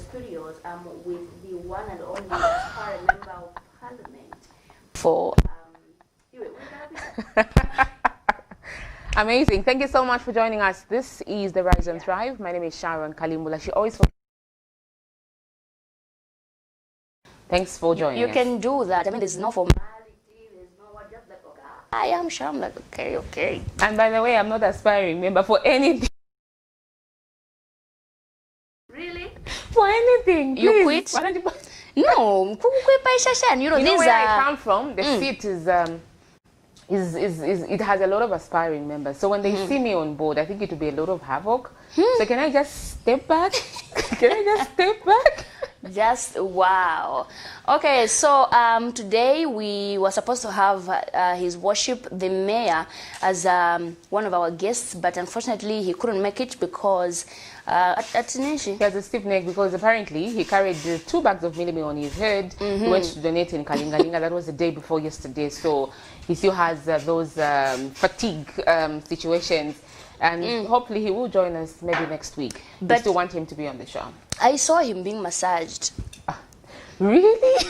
studios with the one and only current member of Parliament for Amazing. Thank you so much for joining us. This is The Rise and Thrive. My name is Sharon Kalimbula. She always... Thanks for joining us. You can do that. I mean, there's no formality. There's no what, just like, okay, I am sure. I'm like, okay. And by the way, I'm not aspiring member for anything. Really? For anything. You please. quit? You No. You know, where I come from, the seat it has a lot of aspiring members. So when they see me on board, I think it will be a lot of havoc. So can I just step back? Can I just step back? Just wow. Okay, so today we were supposed to have His Worship the Mayor as one of our guests, but unfortunately he couldn't make it because he has a stiff neck because apparently he carried 2 bags of milimi on his head. He went to donate in Kalingalinga. That was the day before yesterday, so he still has those fatigue situations. And hopefully he will join us maybe next week. But we still want him to be on the show. I saw him being massaged. Really?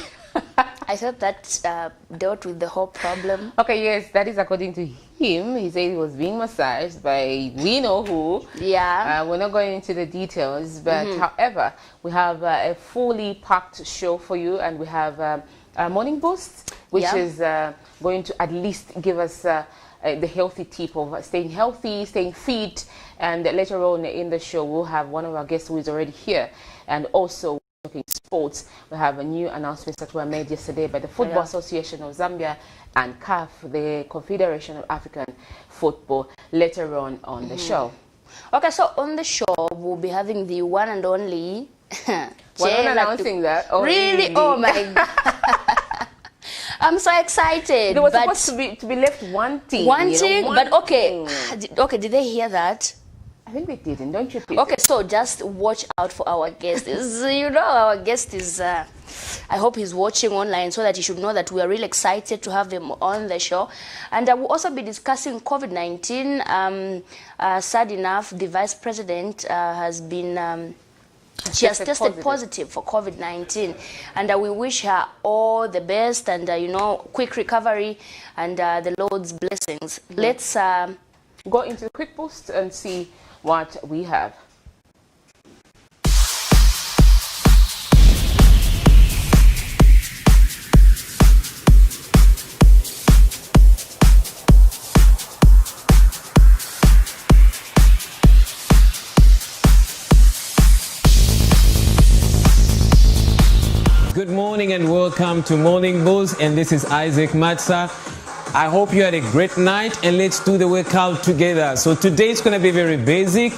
I thought that dealt with the whole problem. Okay, yes, that is according to him. He said he was being massaged by we know who. Yeah. We're not going into the details, but however, we have a fully packed show for you, and we have a morning boost, which is going to at least give us the healthy tip of staying healthy, staying fit, and later on in the show we'll have one of our guests who is already here, and also talking sports. We have a new announcements that were made yesterday by the Football Association of Zambia and CAF, the Confederation of African Football, later on the show. Okay, so on the show we'll be having the one and only we're not announcing that. Oh, really? Oh my God. I'm so excited. They were supposed to be left wanting. But okay. Okay, did they hear that? I think they didn't, don't you think? Okay, so just watch out for our guest. You know, our guest is, I hope he's watching online so that he should know that we are really excited to have him on the show. And we'll also be discussing COVID-19. Sad enough, the Vice President has been... she has tested positive for COVID-19, and we wish her all the best and, you know, quick recovery and the Lord's blessings. Let's go into the quick boost and see what we have. Good morning and welcome to Morning Buzz, and this is Isaac Matsa. I hope you had a great night, and let's do the workout together. So today it's going to be very basic,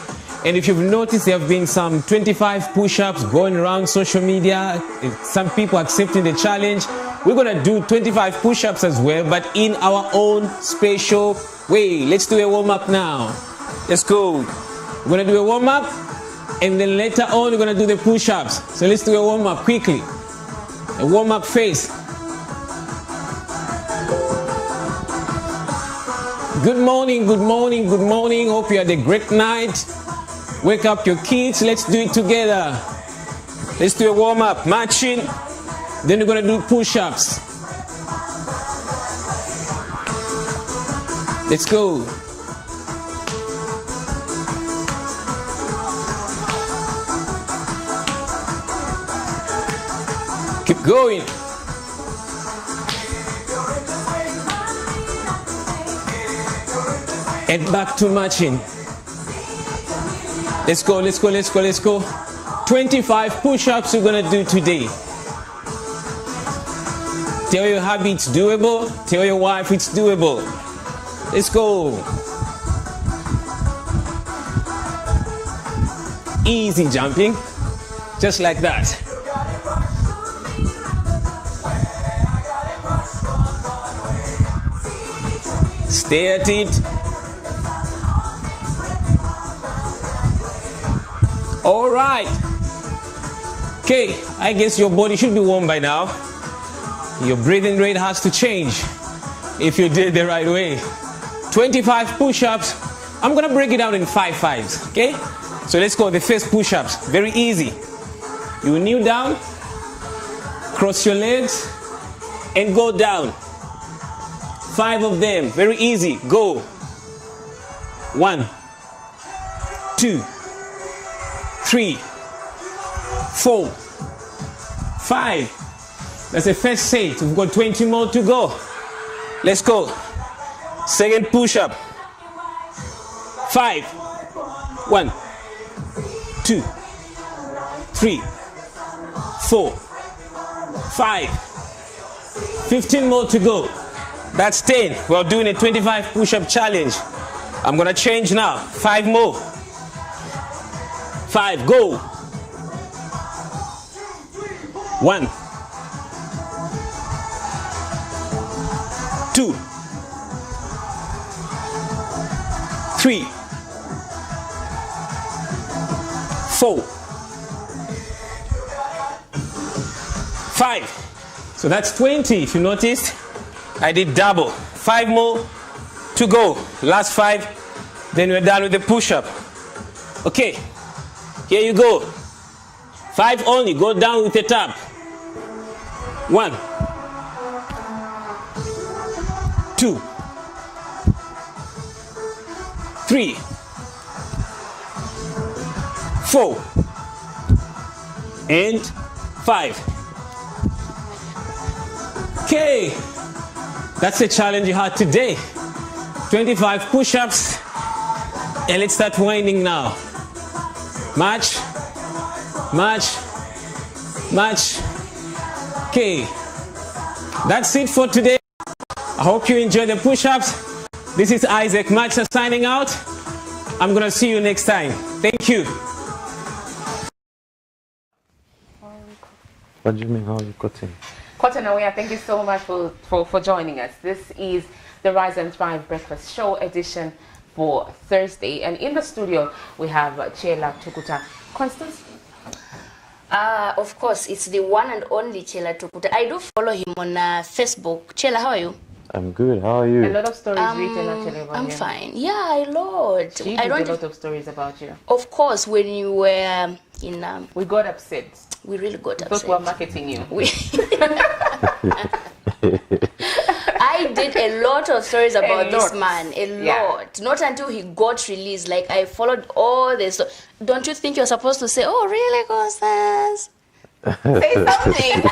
and if you've noticed, there have been some 25 push-ups going around social media, some people accepting the challenge. We're going to do 25 push-ups as well, but in our own special way. Let's do a warm-up now. Let's go. We're going to do a warm-up, and then later on we're going to do the push-ups. So let's do a warm-up quickly. A warm-up face. Good morning, good morning, good morning. Hope you had a great night. Wake up your kids. Let's do it together. Let's do a warm-up, marching. Then we're going to do push-ups. Let's go. Keep going. And back to marching. Let's go, let's go, let's go, let's go. 25 push-ups we're gonna do today. Tell your hubby it's doable. Tell your wife it's doable. Let's go. Easy jumping. Just like that. Stay at it. All right. Okay, I guess your body should be warm by now. Your breathing rate has to change if you did it the right way. 25 push-ups. I'm gonna break it down in 5 5s, okay? So let's go, the first push-ups, very easy. You kneel down, cross your legs, and go down. 5 of them, very easy. Go. 1, 2, 3, 4, 5. That's the first set. We've got 20 more to go. Let's go. Second push-up. 5. 1, 2, 3, 4, 5. 15 more to go. That's 10. We're doing a 25 push-up challenge. I'm gonna change now. 5 more. 5, go. 1, 2, 3, 4, 5. So that's 20. If you noticed, I did double. 5 more to go. Last 5, then we're done with the push-up. Okay, here you go. 5 only. Go down with the tap. 1, 2, 3, 4, and 5. Okay, that's the challenge you had today. 25 push-ups, and let's start winding now. March, march, march. Okay, that's it for today. I hope you enjoy the push-ups. This is Isaac Matcha signing out. I'm gonna see you next time. Thank you. What do you mean, how are you cutting? Cotton Aware, thank you so much for joining us. This is the Rise and Thrive Breakfast Show edition for Thursday. And in the studio, we have Chela Tukuta. Constance? Of course, it's the one and only Chela Tukuta. I do follow him on Facebook. Chela, how are you? I'm good, how are you? A lot of stories written actually about I'm you. fine. Yeah, a lot. She I did don't. a lot of stories about you. Of course, when you were in, We got upset. we really got Thought upset. we were marketing you. I did a lot of stories about this lot. man. A Yeah. lot. Not until he got released. Like, I followed all this. Don't you think you're supposed to say, "Oh, really, Constance"? Say something.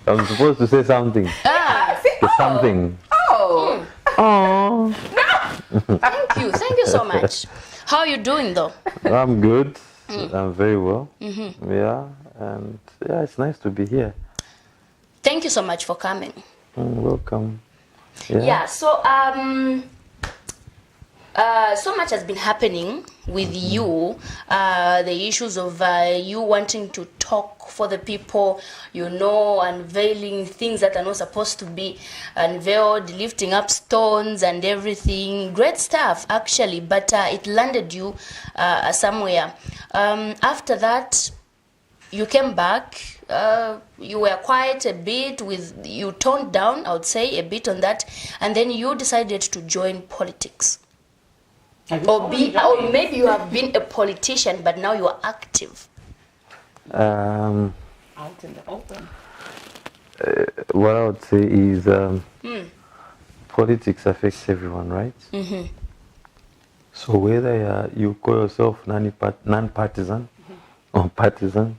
I'm supposed to say something. Say Something. oh. Oh, Thank you so much. How are you doing, though? I'm good. I'm very well. Yeah, and yeah, it's nice to be here. Thank you so much for coming. Welcome. Yeah, so so much has been happening with you, the issues of you wanting to talk for the people, you know, unveiling things that are not supposed to be unveiled, lifting up stones and everything. Great stuff, actually, but it landed you somewhere. After that, you came back. You were quiet a bit, you toned down, I would say, a bit on that, and then you decided to join politics. Or maybe you have been a politician, but now you are active. Um, Out in the open. what I would say is politics affects everyone, right? So whether you call yourself non-partisan or partisan,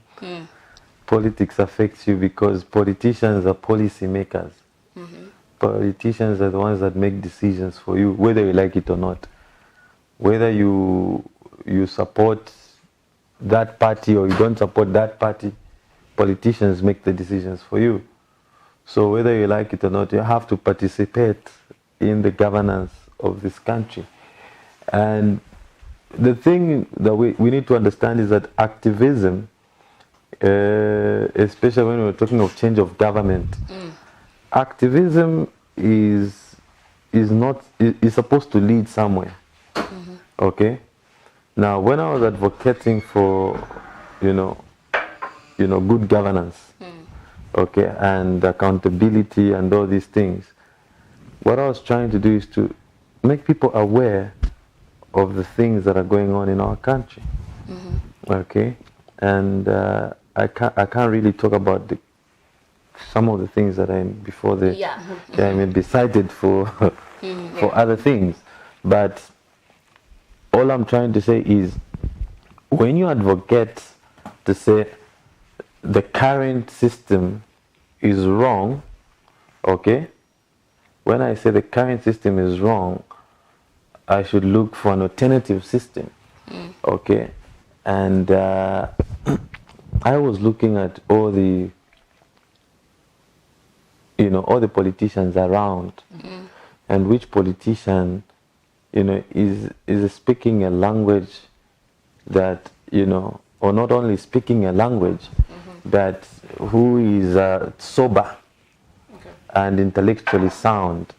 politics affects you because politicians are policy makers. Politicians are the ones that make decisions for you, whether you like it or not. Whether you support that party or you don't support that party, politicians make the decisions for you. So whether you like it or not, you have to participate in the governance of this country. And the thing that we need to understand is that activism, especially when we're talking of change of government, activism is supposed to lead somewhere. Okay. Now, when I was advocating for, good governance, okay, and accountability and all these things, what I was trying to do is to make people aware of the things that are going on in our country. Okay, and I can't really talk about some of the things that I before the I may be cited for for other things, but all I'm trying to say is when you advocate to say the current system is wrong, okay? When I say the current system is wrong, I should look for an alternative system, okay? And I was looking at all the, all the politicians around, and which politician, is speaking a language that, or not only speaking a language, but who is sober and intellectually sound.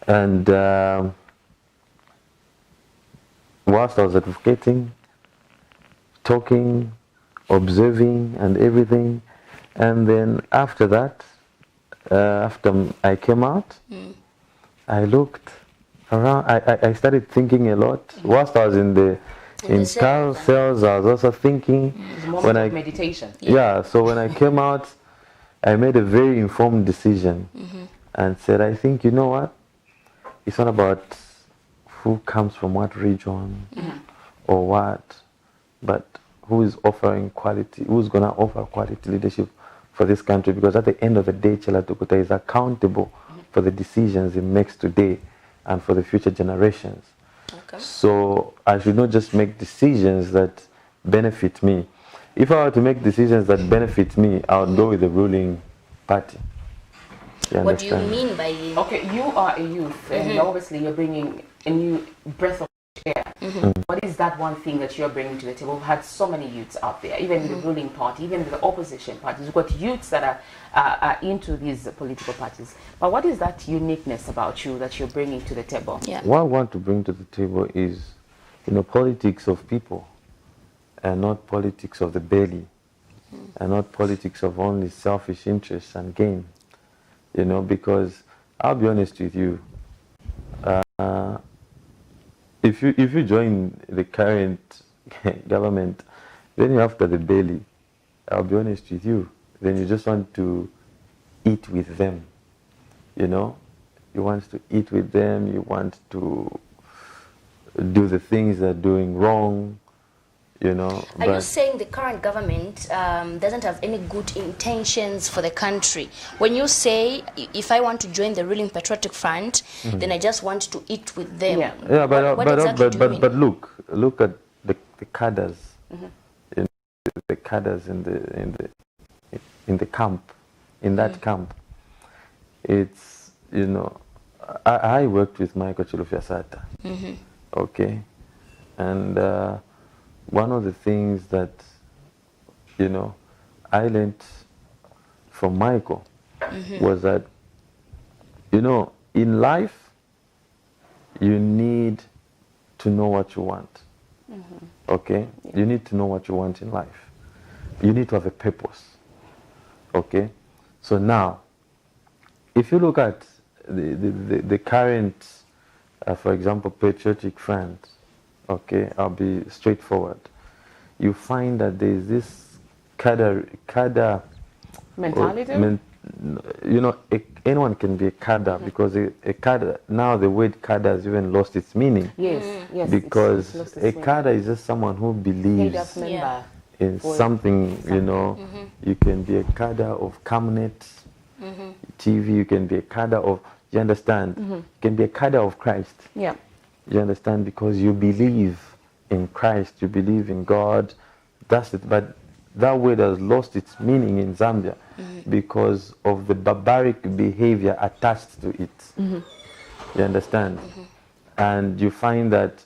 And whilst I was advocating, talking, observing and everything, and then after that, after I came out, I looked around, I started thinking a lot. Whilst I was in car sales, I was also thinking. It's a moment of meditation. Yeah, so when I came out, I made a very informed decision and said, I think, you know what? It's not about who comes from what region or what, but who is offering quality, who's going to offer quality leadership for this country, because at the end of the day, Chela Tukuta is accountable for the decisions he makes today and for the future generations. Okay. So I should not just make decisions that benefit me. If I were to make decisions that benefit me, I would go with the ruling party. What do you mean by... Okay, you are a youth, and obviously you're bringing a new breath of air. What is that one thing that you're bringing to the table? We've had so many youths out there, even in the ruling party, even in the opposition parties. We've got youths that are into these political parties. But what is that uniqueness about you that you're bringing to the table? Yeah. What I want to bring to the table is, politics of people, and not politics of the belly, and not politics of only selfish interests and gain. Because I'll be honest with you, if you join the current government, then you're after the belly. I'll be honest with you. Then you just want to eat with them. You want to eat with them. You want to do the things they're doing wrong. Are you saying the current government doesn't have any good intentions for the country? When you say, if I want to join the ruling patriotic front, then I just want to eat with them. Yeah, but look at the cadres, the cadres in the camp, in that camp. It's I worked with Michael Chilufya-Sata, okay, and. One of the things that, I learned from Michael was that, in life, you need to know what you want. Okay? Yeah. You need to know what you want in life. You need to have a purpose. Okay? So now, if you look at the current, for example, patriotic front, okay, I'll be straightforward. You find that there's this cadre mentality. Anyone can be a cadre because a cadre, now the word cadre has even lost its meaning. Yes. Because a cadre is just someone who believes in something. You can be a cadre of Camnet TV. You can be a cadre of. You understand? You can be a cadre of Christ. Yeah. You understand? Because you believe in Christ, you believe in God. That's it. But that word has lost its meaning in Zambia because of the barbaric behavior attached to it. You understand? And you find that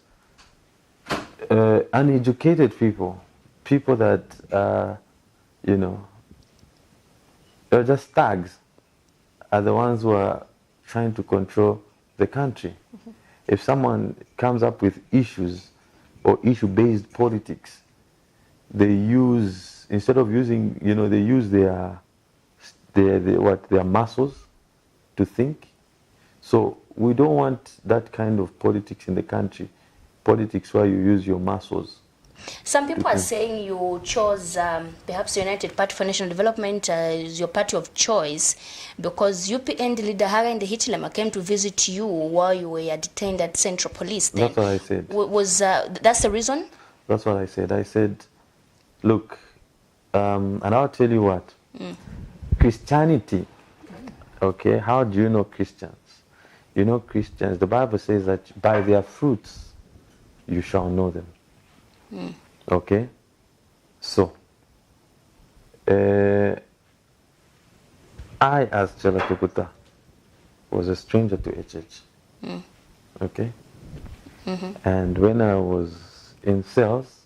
uneducated people that, they're just thugs, are the ones who are trying to control the country. If someone comes up with issues or issue-based politics, they use, instead of using, they use their muscles to think. So we don't want that kind of politics in the country. Politics where you use your muscles Some people are saying you chose perhaps United Party for National Development as your party of choice because UPND leader Hakainde Hichilema came to visit you while you were detained at Central Police. Then. That's what I said. That's the reason? That's what I said. I said, look, and I'll tell you what. Christianity, okay, how do you know Christians? You know Christians, the Bible says that by their fruits you shall know them. Okay? So, I, as Chela Tukuta, was a stranger to HH. Okay? And when I was in cells,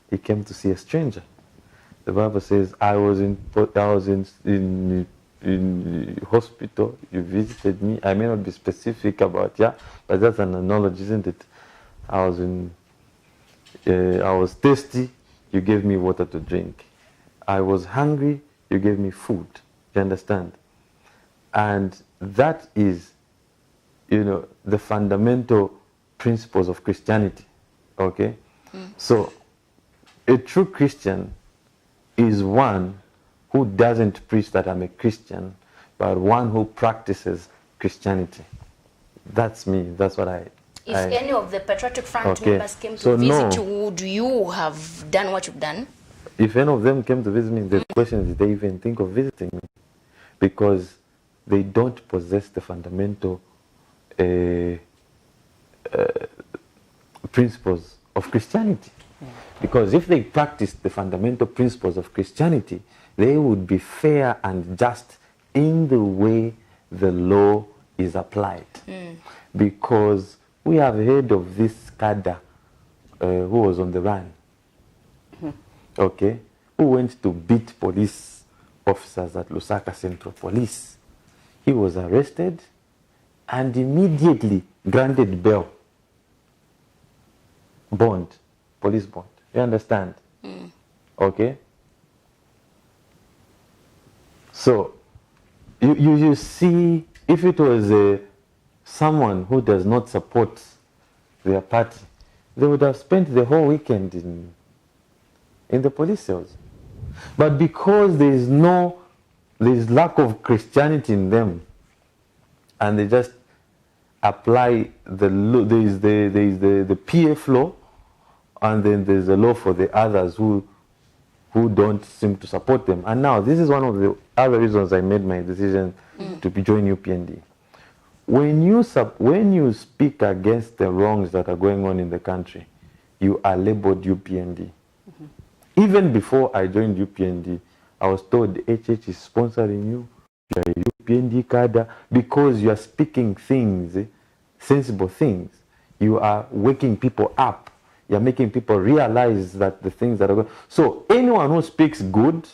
he came to see a stranger. The Bible says, I was in hospital, you visited me. I may not be specific about, but that's an analogy, isn't it? I was thirsty, you gave me water to drink. I was hungry, you gave me food. You understand? And that is, the fundamental principles of Christianity. Okay? So, a true Christian is one who doesn't preach that I'm a Christian, but one who practices Christianity. That's me. That's what I... If any of the Patriotic Front members came to visit you, would you have done what you've done? If any of them came to visit me, the question is, did they even think of visiting me? Because they don't possess the fundamental principles of Christianity. Because if they practiced the fundamental principles of Christianity, they would be fair and just in the way the law is applied. Because we have heard of this Kada who was on the run, okay, who went to beat police officers at Lusaka Central Police. He was arrested and immediately granted bail, bond, police bond. You understand? Okay? So, you see, if it was someone who does not support their party, they would have spent the whole weekend in the police cells. But because there is lack of Christianity in them, and they just apply the law, there is the PF law, and then there's a law for the others who don't seem to support them. And now, this is one of the other reasons I made my decision to join UPND. When you speak against the wrongs that are going on in the country, you are labeled UPND. Even before I joined UPND, I was told HH is sponsoring you, you are a UPND cadre, because you are speaking things, sensible things. You are waking people up. You're making people realize that the things that are going. So anyone who speaks good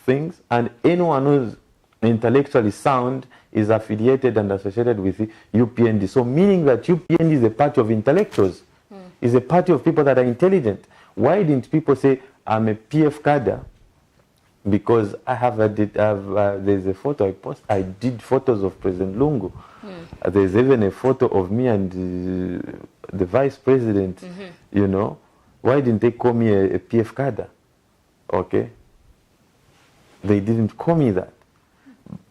things and anyone who's intellectually sound is affiliated and associated with UPND. So meaning that UPND is a party of intellectuals, is a party of people that are intelligent. Why didn't people say I'm a PF cadre? Because I have there's a photo I post. I did photos of President Lungu. There's even a photo of me and the vice president. Why didn't they call me a PF cadre? Okay, they didn't call me that.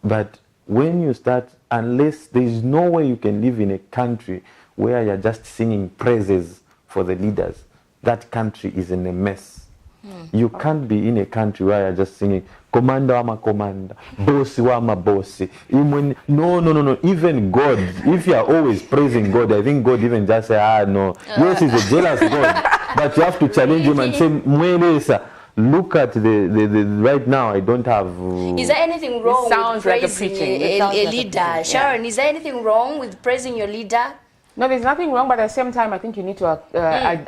But when you start, unless there is no way you can live in a country where you're just singing praises for the leaders, that country is in a mess. You can't be in a country where you're just singing commander ama commander, bossy ama bossy. No. Even God, if you are always praising God, I think God even just say, no. Yes, he's a jealous God. But you have to challenge him and say, Mwelesa, look at the right now, I don't have... Is there anything wrong with praising a leader? Sharon, is there anything wrong with praising your leader? No, there's nothing wrong, but at the same time, I think you need to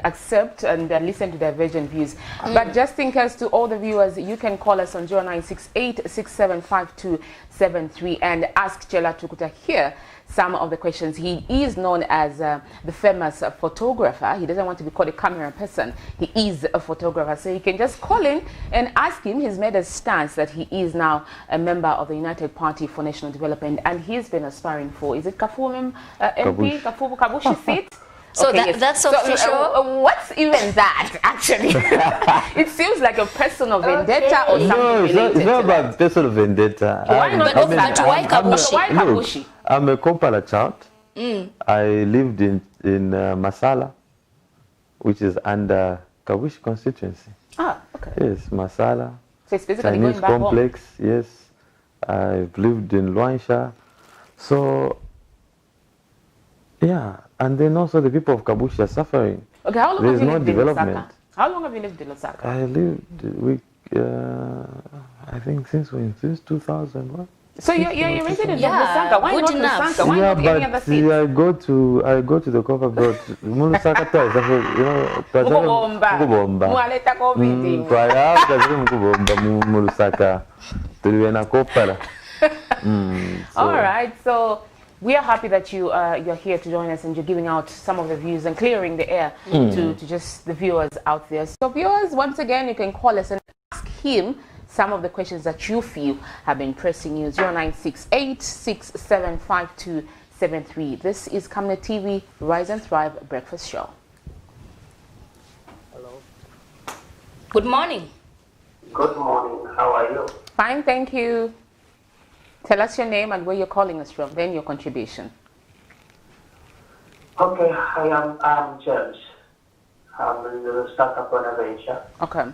accept and listen to divergent views. But just in case to all the viewers, you can call us on 0968-675273 and ask Chela Tukuta here some of the questions. He is known as the famous photographer. He doesn't want to be called a camera person. He is a photographer. So you can just call in and ask him. He's made a stance that he is now a member of the United Party for National Development, and he's been aspiring for, is it Kafumim MP, Kabushi seat? So Okay, that's official. What's even that, actually? It seems like a personal vendetta or something No, related it's not to that. about personal vendetta. Why not But Osaka? why Kabushi? Why Kabushi? Look, I'm a Kopala child. I lived in Masala, which is under Kabushi constituency. Ah, okay. Yes, Masala. So it's basically Chinese going back complex, yes. I've lived in Luansha. So, yeah. And then also the people of Kabushi are suffering. home. Okay, how long There's have you no lived in development. Osaka? How long have you lived in Osaka? I lived I think since 2001. So you're a resident Yeah, of Lusaka. Why good not enough. Lusaka? Why Yeah, not any other but city? I go to the copper belt. Mulusaka twice. You know, Mukubomba. Mwaleta COVID. Mukubomba Mulusaka. Tuliwena kopala. All right, so we are happy that you're here to join us and you're giving out some of the views and clearing the air to just the viewers out there. So viewers, once again, you can call us and ask him some of the questions that you feel have been pressing you. 0968 675273. This is Camnet TV Rise and Thrive Breakfast Show. Good morning. Good morning. How are you? Fine, thank you. Tell us your name and where you're calling us from, then your contribution. Okay, I'm James. I'm in the startup Bonaventure. Okay.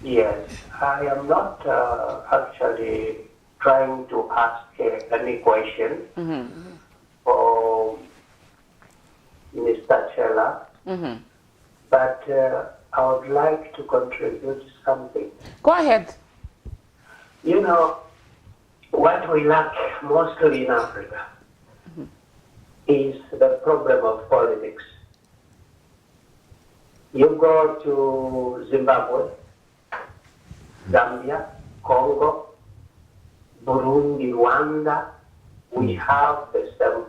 Yes, I am not actually trying to ask any question for Mr. Chela, but I would like to contribute something. Go ahead. You know, what we lack mostly in Africa is the problem of politics. You go to Zimbabwe, Zambia, Congo, Burundi, Rwanda, we have the same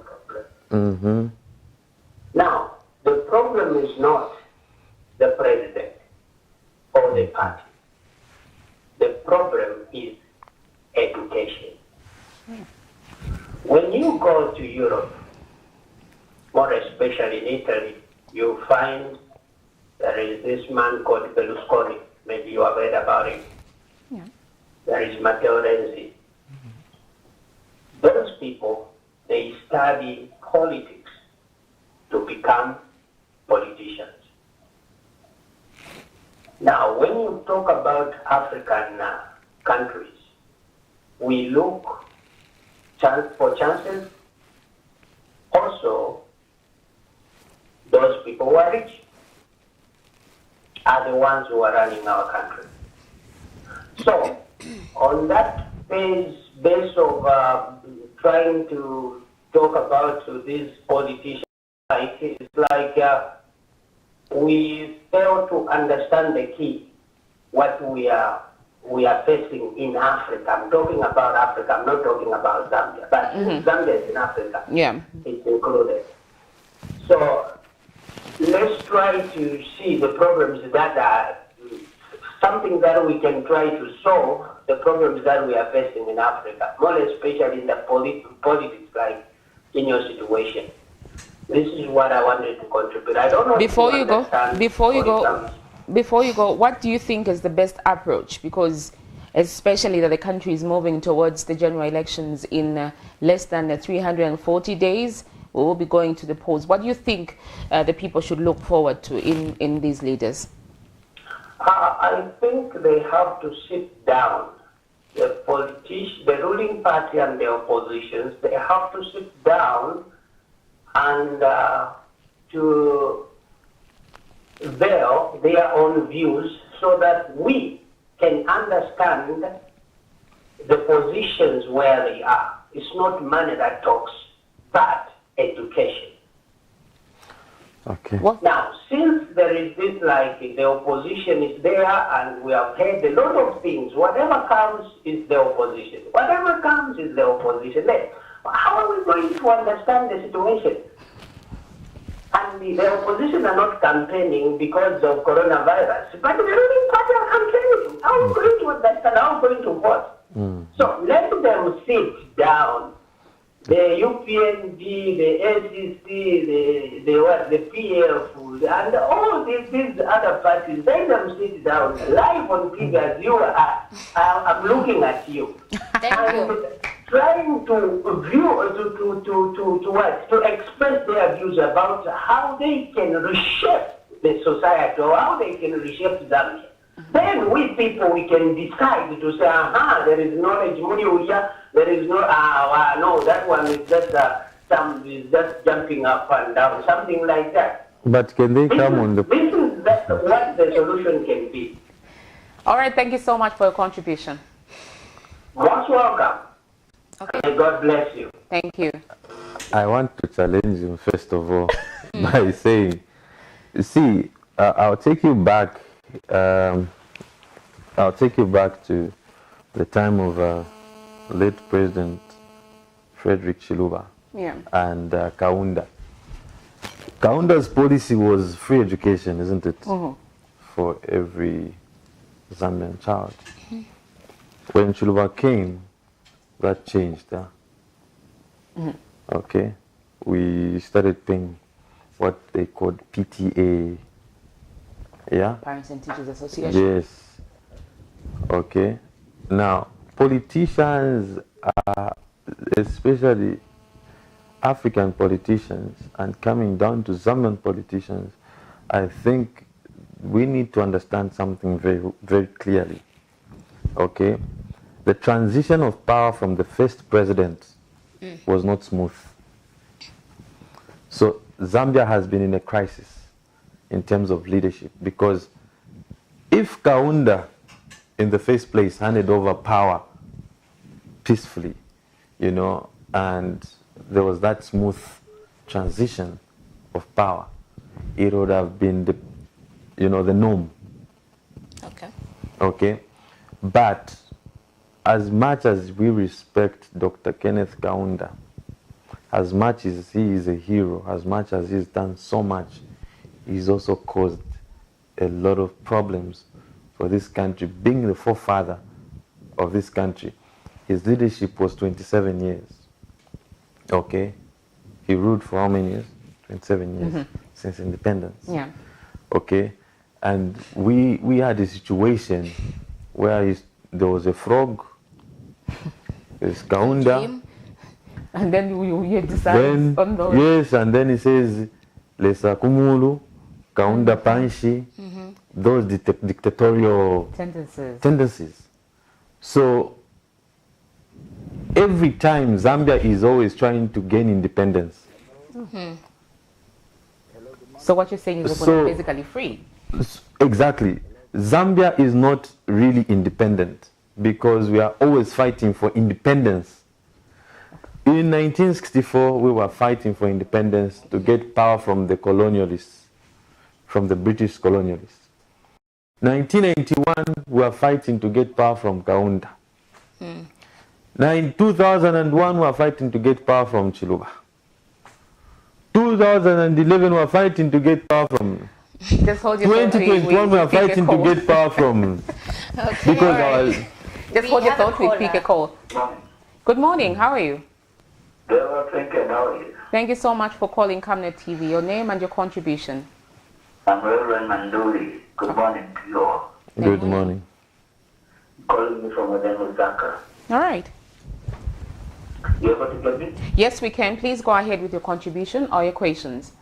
problem. Now, the problem is not the president or the party. The problem is education. When you go to Europe, more especially in Italy, you find there is this man called Berlusconi. Maybe you have heard about him. Yeah. There is Matteo Renzi. Those people, they study politics to become politicians. Now, when you talk about African countries, we look for chances. Also, those people who are rich are the ones who are running our country. So, on that base of trying to talk about these politicians, it's like we fail to understand the key, what we are facing in Africa. I'm talking about Africa, I'm not talking about Zambia, but Zambia is in Africa. Yeah. It's included. So let's try to see the problems that are something that we can try to solve, the problems that we are facing in Africa, more especially in the politics, like in your situation. This is what I wanted to contribute. I don't know. Before you go, what do you think is the best approach? Because especially that the country is moving towards the general elections in less than 340 days, we will be going to the polls. What do you think the people should look forward to in these leaders? I think they have to sit down. The ruling party and the oppositions, they have to sit down and to veil their own views so that we can understand the positions where they are. It's not money that talks, but education. Okay. Now, since there is this, like, the opposition is there and we have heard a lot of things, whatever comes is the opposition. Whatever comes is the opposition. Then, how are we going to understand the situation? And the opposition are not campaigning because of coronavirus, but the ruling party are campaigning. How are we going to understand? How are we going to vote? So let them sit down. the UPNG, the ACC, the PF, and all these other parties, let them sit down live on TV as you are. I'm looking at you. Thank you. Trying to view, to express their views about how they can reshape the society or how they can reshape Zambia. Then we people, we can decide to say, there is knowledge, there is no, no, that one is just is just jumping up and down, something like that. But can they come on the... This is what the solution can be. All right, thank you so much for your contribution. Most welcome. Okay. May God bless you. Thank you. I want to challenge him, first of all, by saying, see, I'll take you back to the time of late President Frederick Chiluba and Kaunda. Kaunda's policy was free education, isn't it? For every Zambian child. When Chiluba came, that changed. Okay, we started paying what they called PTA. Yeah. Parents and Teachers Association. Yes. Okay. Now, politicians, especially African politicians, and coming down to Zambian politicians, I think we need to understand something very, very clearly. Okay. The transition of power from the first president was not smooth. So Zambia has been in a crisis in terms of leadership, because if Kaunda in the first place handed over power peacefully, you know, and there was that smooth transition of power, it would have been the, you know, the norm. Okay. Okay. But as much as we respect Dr. Kenneth Kaunda, as much as he is a hero, as much as he's done so much, he's also caused a lot of problems for this country. Being the forefather of this country, his leadership was 27 years. Okay? He ruled for how many years? 27 years since independence. Yeah. Okay? And we had a situation where there was a frog, there's Kaunda. And then we decided on those. Yes, and then he says, Lesa Kumulu, Kaunda Panshi, those dictatorial tendencies. So every time Zambia is always trying to gain independence. So what you're saying is we're basically free. Exactly. Zambia is not really independent because we are always fighting for independence. In 1964, we were fighting for independence to get power from the colonialists, from the British colonialists. 1991, we were fighting to get power from Kaunda. In 2001, we were fighting to get power from Chiluba. 2011, we were fighting to get power from... Just hold your 2021, we are fighting to get power from... Okay. Because Just hold your thought, we pick a call. Good morning, how are you? Thank you so much for calling Camnet TV. Your name and your contribution. I'm Reverend Manduri. Good morning to you all. Good morning. Calling me from Osaka. All right. You able to get me? Yes, we can. Please go ahead with your contribution or your questions.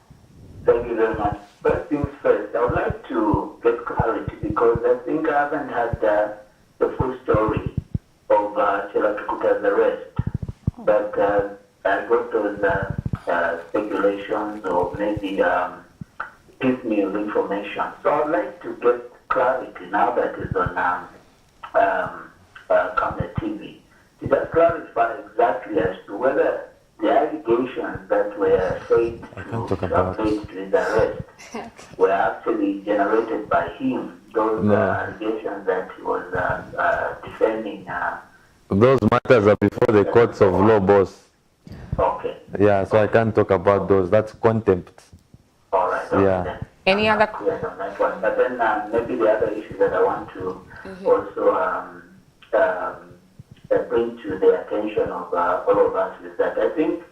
Thank you very much. First things first, I would like to get clarity because I think I haven't had the full story of Chela Tukuta's arrest. But I got those speculations or maybe piecemeal information. So I'd like to get clarity now that it's on Camnet TV. To just clarify exactly as to whether the allegations that were said to lead to his arrest were actually generated by him. Those allegations that he was defending. Those matters are before the courts of law, boss. Okay. Yeah, so I can't talk about those. That's contempt. All right. Yeah. Then. Any other? Yes, on that one. But then maybe the other issue that I want to also bring to the attention of all of us is that I think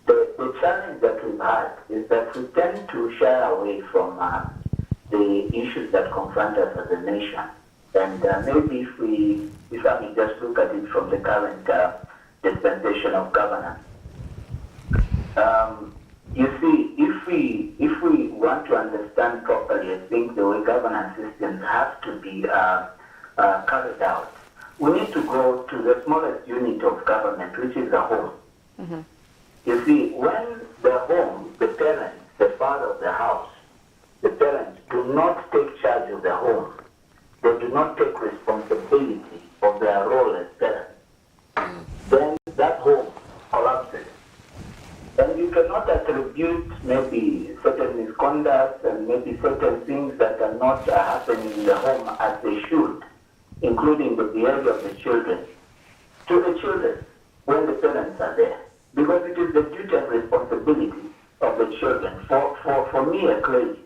the challenge that we've had is that we tend to shy away from the issues that confront us as a nation. And maybe if I may just look at it from the current dispensation of governance. You see, if we want to understand properly, I think the way governance systems have to be carried out, we need to go to the smallest unit of government, which is the home. Mm-hmm. You see, when the home, the parents, the father of the house, the parents do not take charge of the home, they do not take responsibility of their role as parents, then that home collapses. And you cannot attribute maybe certain misconduct and maybe certain things that are not happening in the home as they should, including the behavior of the children, to the children when the parents are there. Because it is the duty and responsibility of the children. For me, a clergy,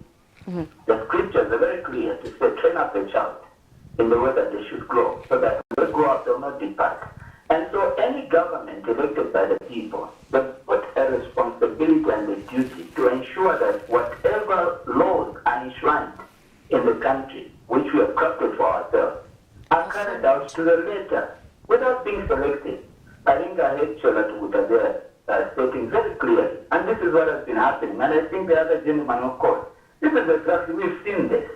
the scriptures are very clear to say, train up a child in the way that they should grow, so that when they grow up, they will not depart. And so any government elected by the people, they've got a responsibility and a duty to ensure that whatever laws are enshrined in the country, which we have crafted for ourselves, are carried out to the letter without being selected. I think I heard Chola Tuguta there stating very clearly, and this is what has been happening. And I think the other gentleman, of course, this is exactly, we've seen this,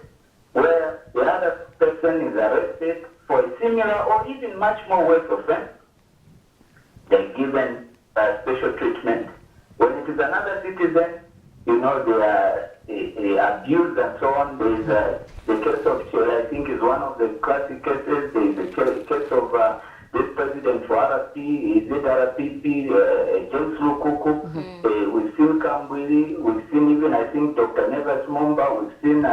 where the other person is arrested for a similar or even much more worse offense. They're given special treatment. When it is another citizen, you know, they are abused and so on. There's the case of Chola, I think, is one of the classic cases. There's the case of this president for RP, is it RPP, James Lukuku, we've seen Kambwili, we've seen even, I think, Dr. Neves Mumba, we've seen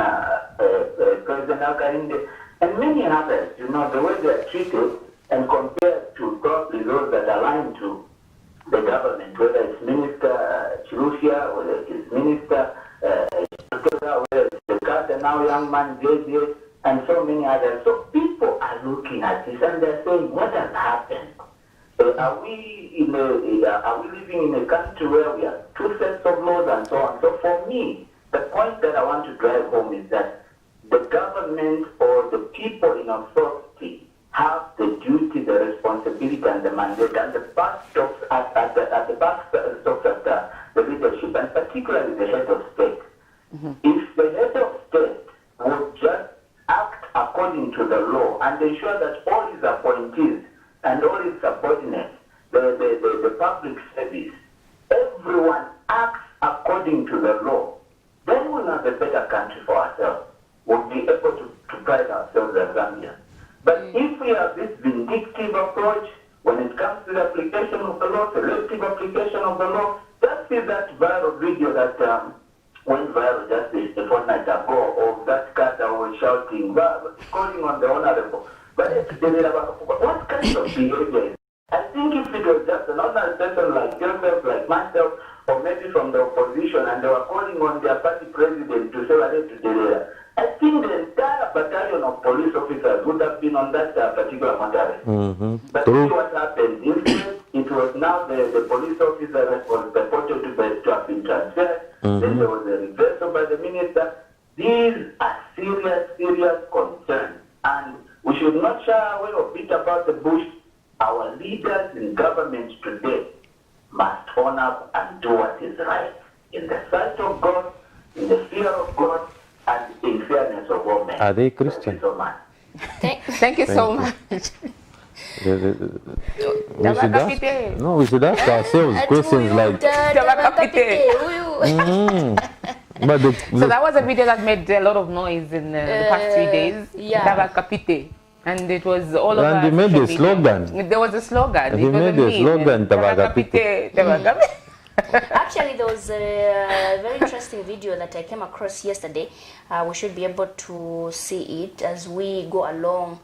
President Akainde, and many others, you know, the way they are treated and compared to probably those that align to the government, whether it's Minister Chilusia, whether it is Minister whether it's the Carter, now young man JJ, and so many others. So people are looking at this and they're saying, what has happened? Are we living in a country where we have two sets of laws and so on? So for me, the point that I want to drive home is that the government or the people in authority have the duty, the responsibility, and the mandate, and the back stops at the back stops at the leadership, and particularly the head of state. Mm-hmm. If the head of state would just act according to the law and ensure that all his appointees and all his subordinates, the public service, everyone acts according to the law, then we'll have a better country for ourselves. We'll be able to pride ourselves as Zambians. But if we have this vindictive approach, when it comes to the application of the law, selective application of the law, just see that viral video that went viral just a fortnight ago of that cat that was shouting, calling on the honorable. But what kind of behavior is it? I think if it was just an ordinary person like yourself, like myself, or maybe from the opposition, and they were calling on their party president to say, I think the entire battalion of police officers would have been on that particular matter. Mm-hmm. But see what happened. Instead, it was now the police officer that was purported to have been transferred. Mm-hmm. Then there was a reversal by the minister. These are serious concerns. And we should not shy away or beat about the bush. Our leaders in government today must own up and do what is right in the sight of God, in the fear of God, and in fairness of all men. Are they Christian? Thank you so much. We should ask ourselves questions like so that was a video that made a lot of noise in the past 3 days. Yeah. And it was all over. And he made a slogan. There was a slogan. He made a slogan. Actually, there was a very interesting video that I came across yesterday. We should be able to see it as we go along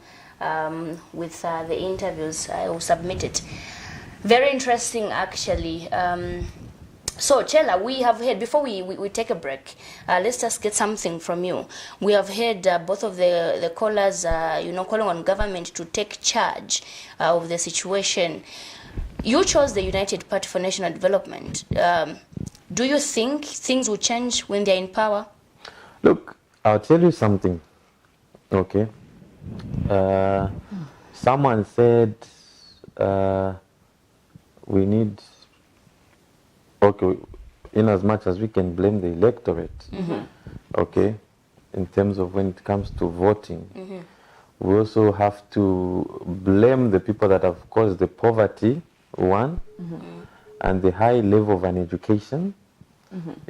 with the interviews. I will submit it. Very interesting, actually. So, Chela, we have heard, before we take a break, let's just get something from you. We have heard both of the callers, calling on government to take charge of the situation. You chose the United Party for National Development. Do you think things will change when they're in power? Look, I'll tell you something, okay? Someone said we need... Okay, in as much as we can blame the electorate, okay, in terms of when it comes to voting, we also have to blame the people that have caused the poverty, one, and the high level of uneducation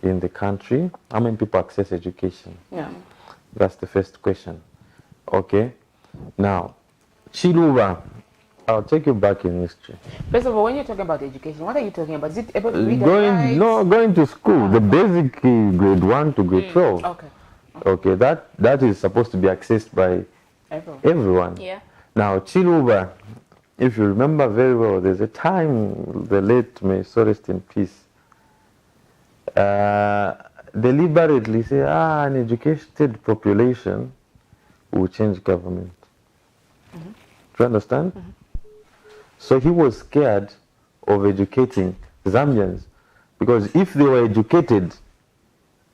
in the country. How many people access education? Yeah. That's the first question. Okay. Now, Chiluba, I'll take you back in history. First of all, when you're talking about education, what are you talking about? Is it about read and write? No, going to school, the basic grade 1 to grade 12. Okay. Okay, that is supposed to be accessed by everyone. Yeah. Now, Chiluba, if you remember very well, there's a time the late, may so rest in peace, deliberately say, an educated population will change government. Do you understand? So he was scared of educating Zambians, because if they were educated,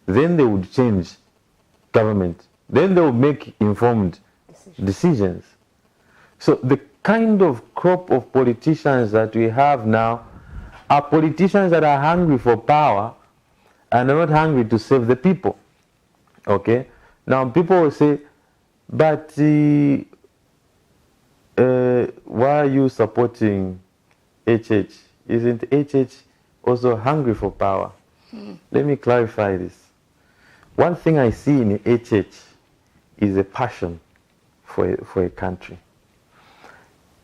then they would change government. Then they would make informed decisions. So the kind of crop of politicians that we have now are politicians that are hungry for power and are not hungry to save the people. Okay? Now people will say, but why are you supporting HH? Isn't HH also hungry for power? Let me clarify this. One thing I see in HH is a passion for a country.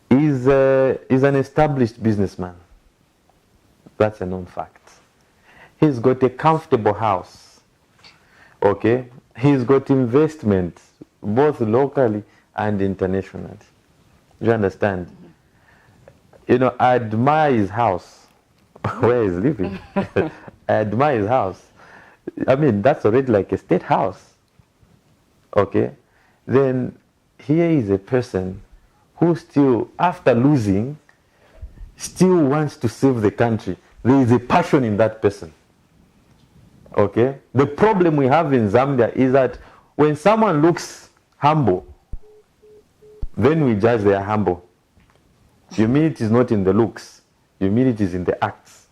He's an established businessman. That's a known fact. He's got a comfortable house. Okay? He's got investment, both locally and internationally. Do you understand? You know, I admire his house, where he's living. I admire his house. I mean, that's already like a state house. Okay? Then here is a person who still, after losing, still wants to save the country. There is a passion in that person. Okay? The problem we have in Zambia is that when someone looks humble, then we judge they are humble. Humility is not in the looks. Humility is in the acts.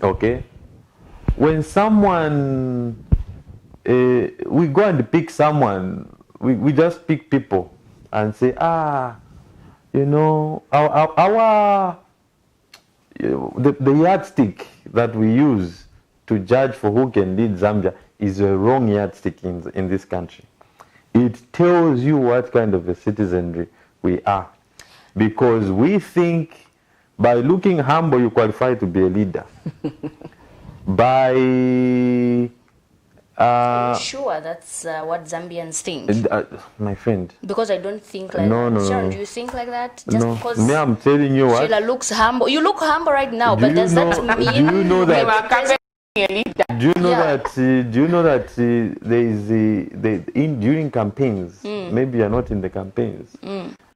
Okay? When someone, we go and pick someone, we just pick people and say, you know, the yardstick that we use to judge for who can lead Zambia is a wrong yardstick in this country. It tells you what kind of a citizenry we are. Because we think by looking humble you qualify to be a leader. By Are you sure that's what Zambians think? my friend. Because I don't think like No, that. no, Sharon, no. do you think like that? Just No, because me, I'm telling you what. Sheila looks humble. You look humble right now, Do but you does that know- mean do you know We that- were campaigning a leader. Do you know Yeah. that? Do you know that there is during campaigns? Maybe you're not in the campaigns.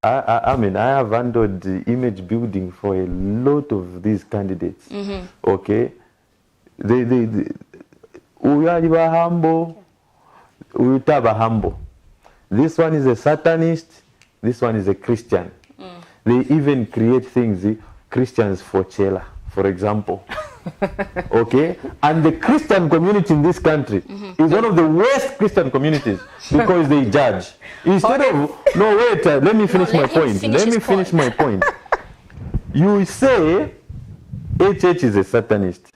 I mean, I have handled the image building for a lot of these candidates. Okay, we are humble. We are humble. This one is a Satanist. This one is a Christian. They even create things, Christians for Chela, for example. Okay, and the Christian community in this country is one of the worst Christian communities because they judge. Instead of let me finish my let him point. finish Let his me finish point. my point. You say HH is a Satanist,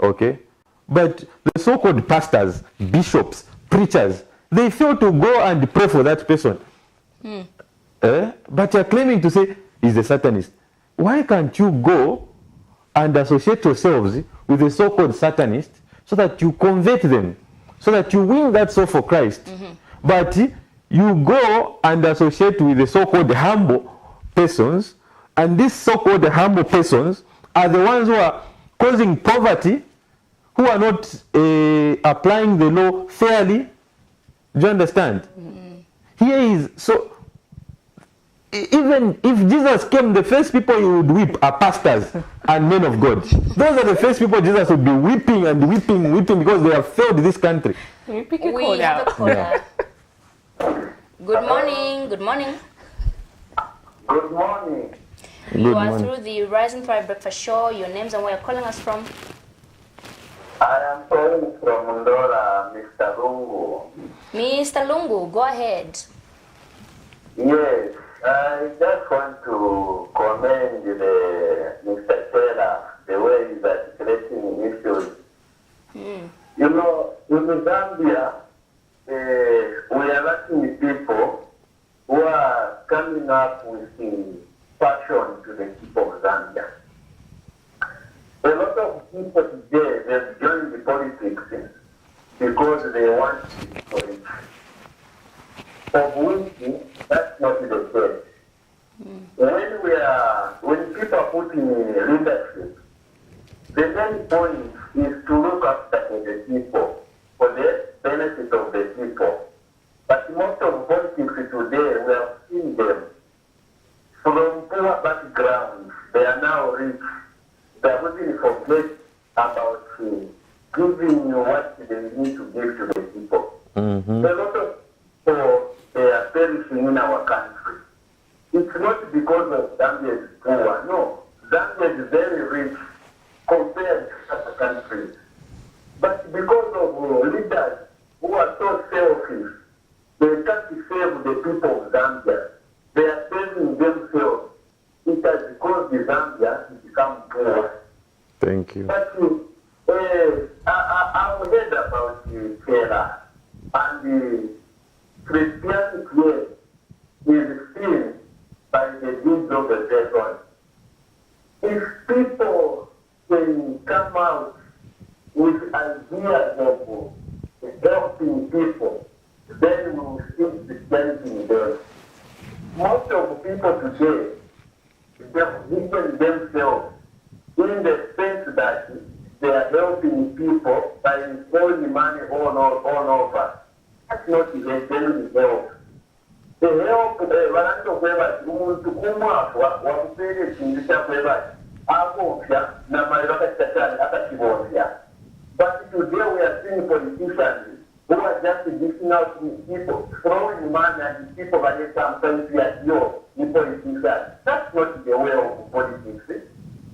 okay, but the so-called pastors, bishops, preachers, they fail to go and pray for that person. But you're claiming to say he's a Satanist. Why can't you go and associate yourselves with the so-called Satanist so that you convert them, so that you win that soul for Christ? But you go and associate with the so-called humble persons, and these so-called humble persons are the ones who are causing poverty who are not applying the law fairly. Do you understand? Here is, so even if Jesus came, the first people he would whip are pastors and men of God. Those are the first people Jesus would be whipping and whipping because they have failed this country. We pick a We call have a out. caller. Good morning. Good morning. Good morning. You are morning. through the Rise and Thrive Breakfast Show. Your names and where you're calling us from. I am calling from Ndora, Mr. Lungu. Mr. Lungu, go ahead. Yes, I just want to commend Mr. Taylor, the way he's articulating issues. You know, in Zambia, we are lacking people who are coming up with the passion to the people of Zambia. A lot of people today, they've joined the politics because they want to of which that's not the case. When people are put in leadership, the main point is to look after the people, for the benefit of the people. But most of politics today, we have seen them from poor backgrounds. They are now rich. They are looking forget about giving what they need to give to the people. A lot of people, they are perishing in our country. It's not because of Zambia is poor. No, Zambia is very rich compared to other countries. But because of leaders who are so selfish, they can't save the people of Zambia. They are saving themselves. It has caused Zambia to become poor. Thank you. But I've heard about Kera, and the Christianity is seen by the deeds of the person. If people can come out with ideas of helping people, then we will see Christianity in them. Most of the people today, they position themselves in the sense that they are helping people by throwing money all over. That's not the genuine help. The help, vanatokweva umuntu kumwafu wakupere chinhu chakweva avopya namari vakachitachani akachivopya. But today we are seeing politicians who are just dishing out people, throwing money at the people that sometimes we are the politicians. That's not the way of politics.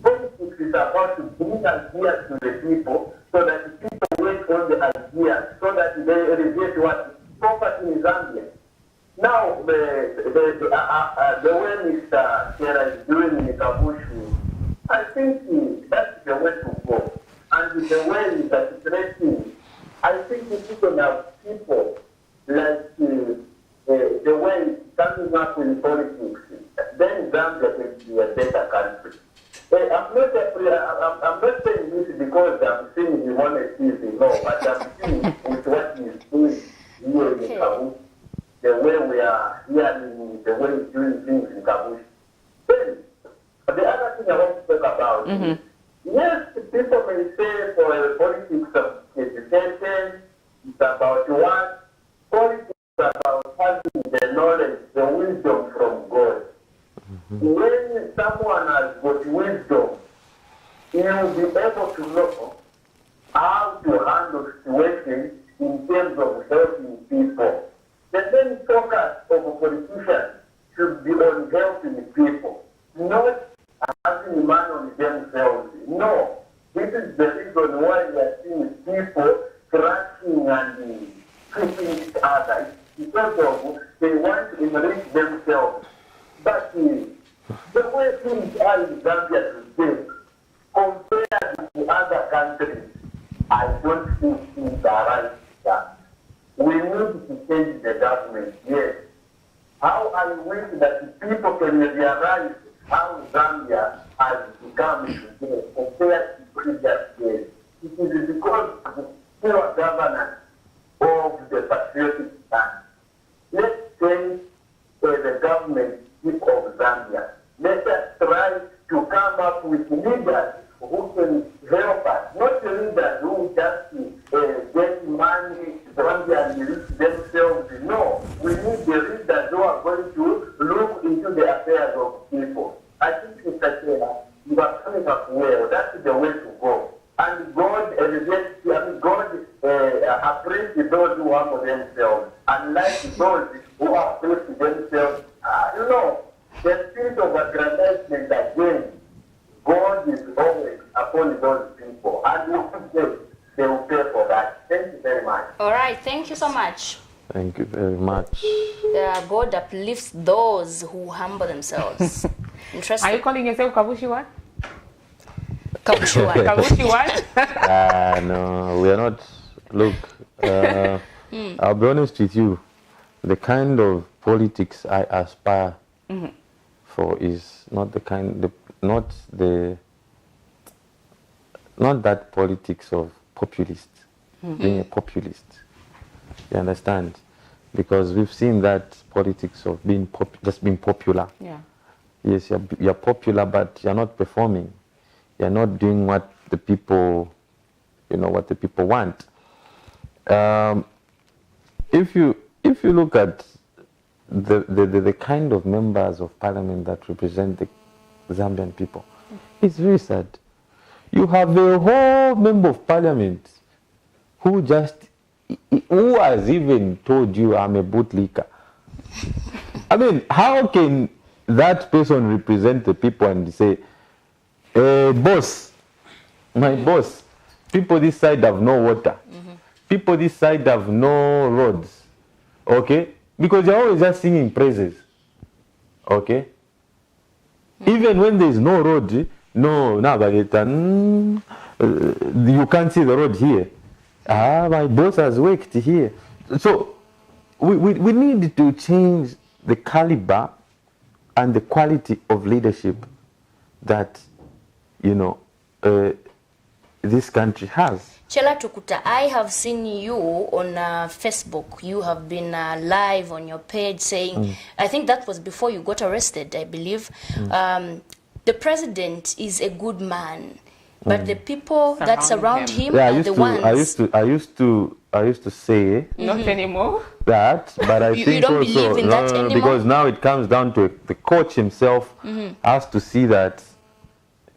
Politics is about to bring ideas to the people so that the people wait on the ideas so that they elevate what property in Zambia. Now, the way Mr. Kera is doing in Kabushu, I think that's the way to go. And the way he's articulating, I think if you can have people like the way coming up in politics, then Zambia can be a better country. I'm not saying this because I'm seeing the honesty, no, but I'm seeing with what he's doing here in Kabushu. The way we are hearing, the way we're doing things in Kabush. Then, the other thing I want to talk about is, yes, people may say for politics of education, it's about what? Politics is about having the knowledge, the wisdom from God. When someone has got wisdom, he will be able to know how to handle situations in terms of helping people. The main focus of a politician should be on helping people, not having money on themselves. No, this is the reason why we are seeing people crashing and treating each other. Because of they want to enrich themselves. But the way things are in Zambia today, compared to other countries, I don't think things are right there. We need to change the government, yes. How I wish that people can realize how Zambia has become today compared to previous days. It is because of the poor governance of the patriotic stand. Let's change the government of Zambia. Let us try to come up with leaders who can help us, not leaders who summing up well. That's the way to go. And God appreciates those who humble themselves, unlike those who appreciate themselves. The spirit of aggrandizement again, God is always upon those people, and they will pay for that. Thank you very much. All right, thank you so much. Thank you very much. God uplifts those who humble themselves. Interesting. Are you calling yourself Kabushi what? Kabushi one. Kabushi what? No, we are not. Look, I'll be honest with you. The kind of politics I aspire for is not the kind, not that politics of populist, being a populist. You understand? Because we've seen that politics of being just being popular. Yeah. Yes, you're popular, but you're not performing. You're not doing what the people, what the people want. If you look at the kind of members of parliament that represent the Zambian people, it's very sad. You have a whole member of parliament who has even told you I'm a bootlicker. I mean, how can that person represent the people and say, boss, my boss, people this side have no water. People this side have no roads. Okay? Because you're always just singing praises. Okay? Even when there's no road, you can't see the road here. My boss has worked here. So we need to change the caliber and the quality of leadership that this country has. Chela Tukuta, I have seen you on Facebook. You have been live on your page saying, I think that was before you got arrested, I believe. The president is a good man, but the people that surround him are the ones. I used to say not anymore. That, but I think you don't also believe in that anymore? Because now it comes down to the coach himself has to see that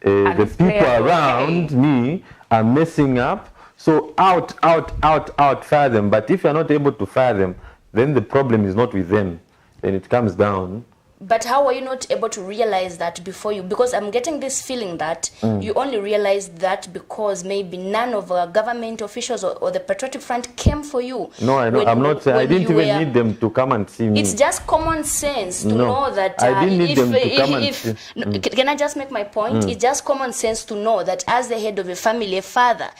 the people around me are messing up. So fire them. But if you're not able to fire them, then the problem is not with them. Then it comes down. But how are you not able to realize that before you? Because I'm getting this feeling that you only realized that because maybe none of our government officials or the Patriotic Front came for you. No, I know. I'm not saying I didn't even need them to come and see me. It's just common sense to know that. I didn't need them to come and see. Can I just make my point? It's just common sense to know that as the head of a family, a father,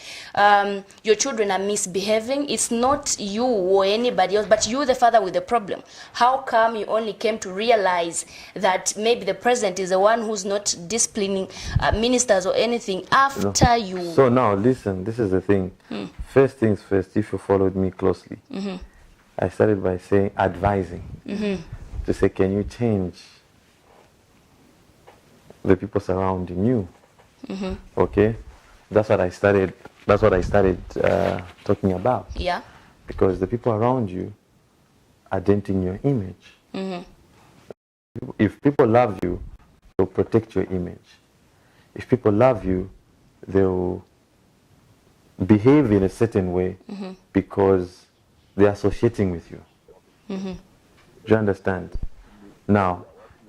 your children are misbehaving. It's not you or anybody else, but you, the father, with the problem. How come you only came to realize that maybe the president is the one who's not disciplining ministers or anything after you? So now listen, this is the thing. First things first, if you followed me closely, I started by saying advising to say, can you change the people surrounding you? Okay, that's what I started talking about. Yeah, because the people around you are denting your image. If people love you, they'll protect your image. If people love you, they'll behave in a certain way because they're associating with you. Do you understand? Now,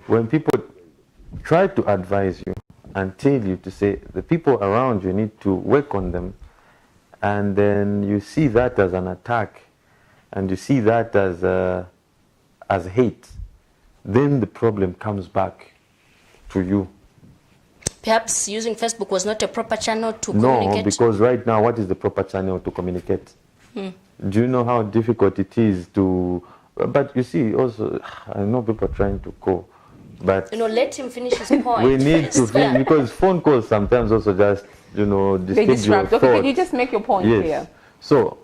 when people try to advise you and tell you to say the people around you need to work on them, and then you see that as an attack and you see that as hate, then the problem comes back to you. Perhaps using Facebook was not a proper channel to communicate? No, because right now, what is the proper channel to communicate? Do you know how difficult it is to... But you see, also, I know people are trying to call, but... let him finish his point. We need to finish, because phone calls sometimes also just, they disrupt. Okay, can you just make your point here? So,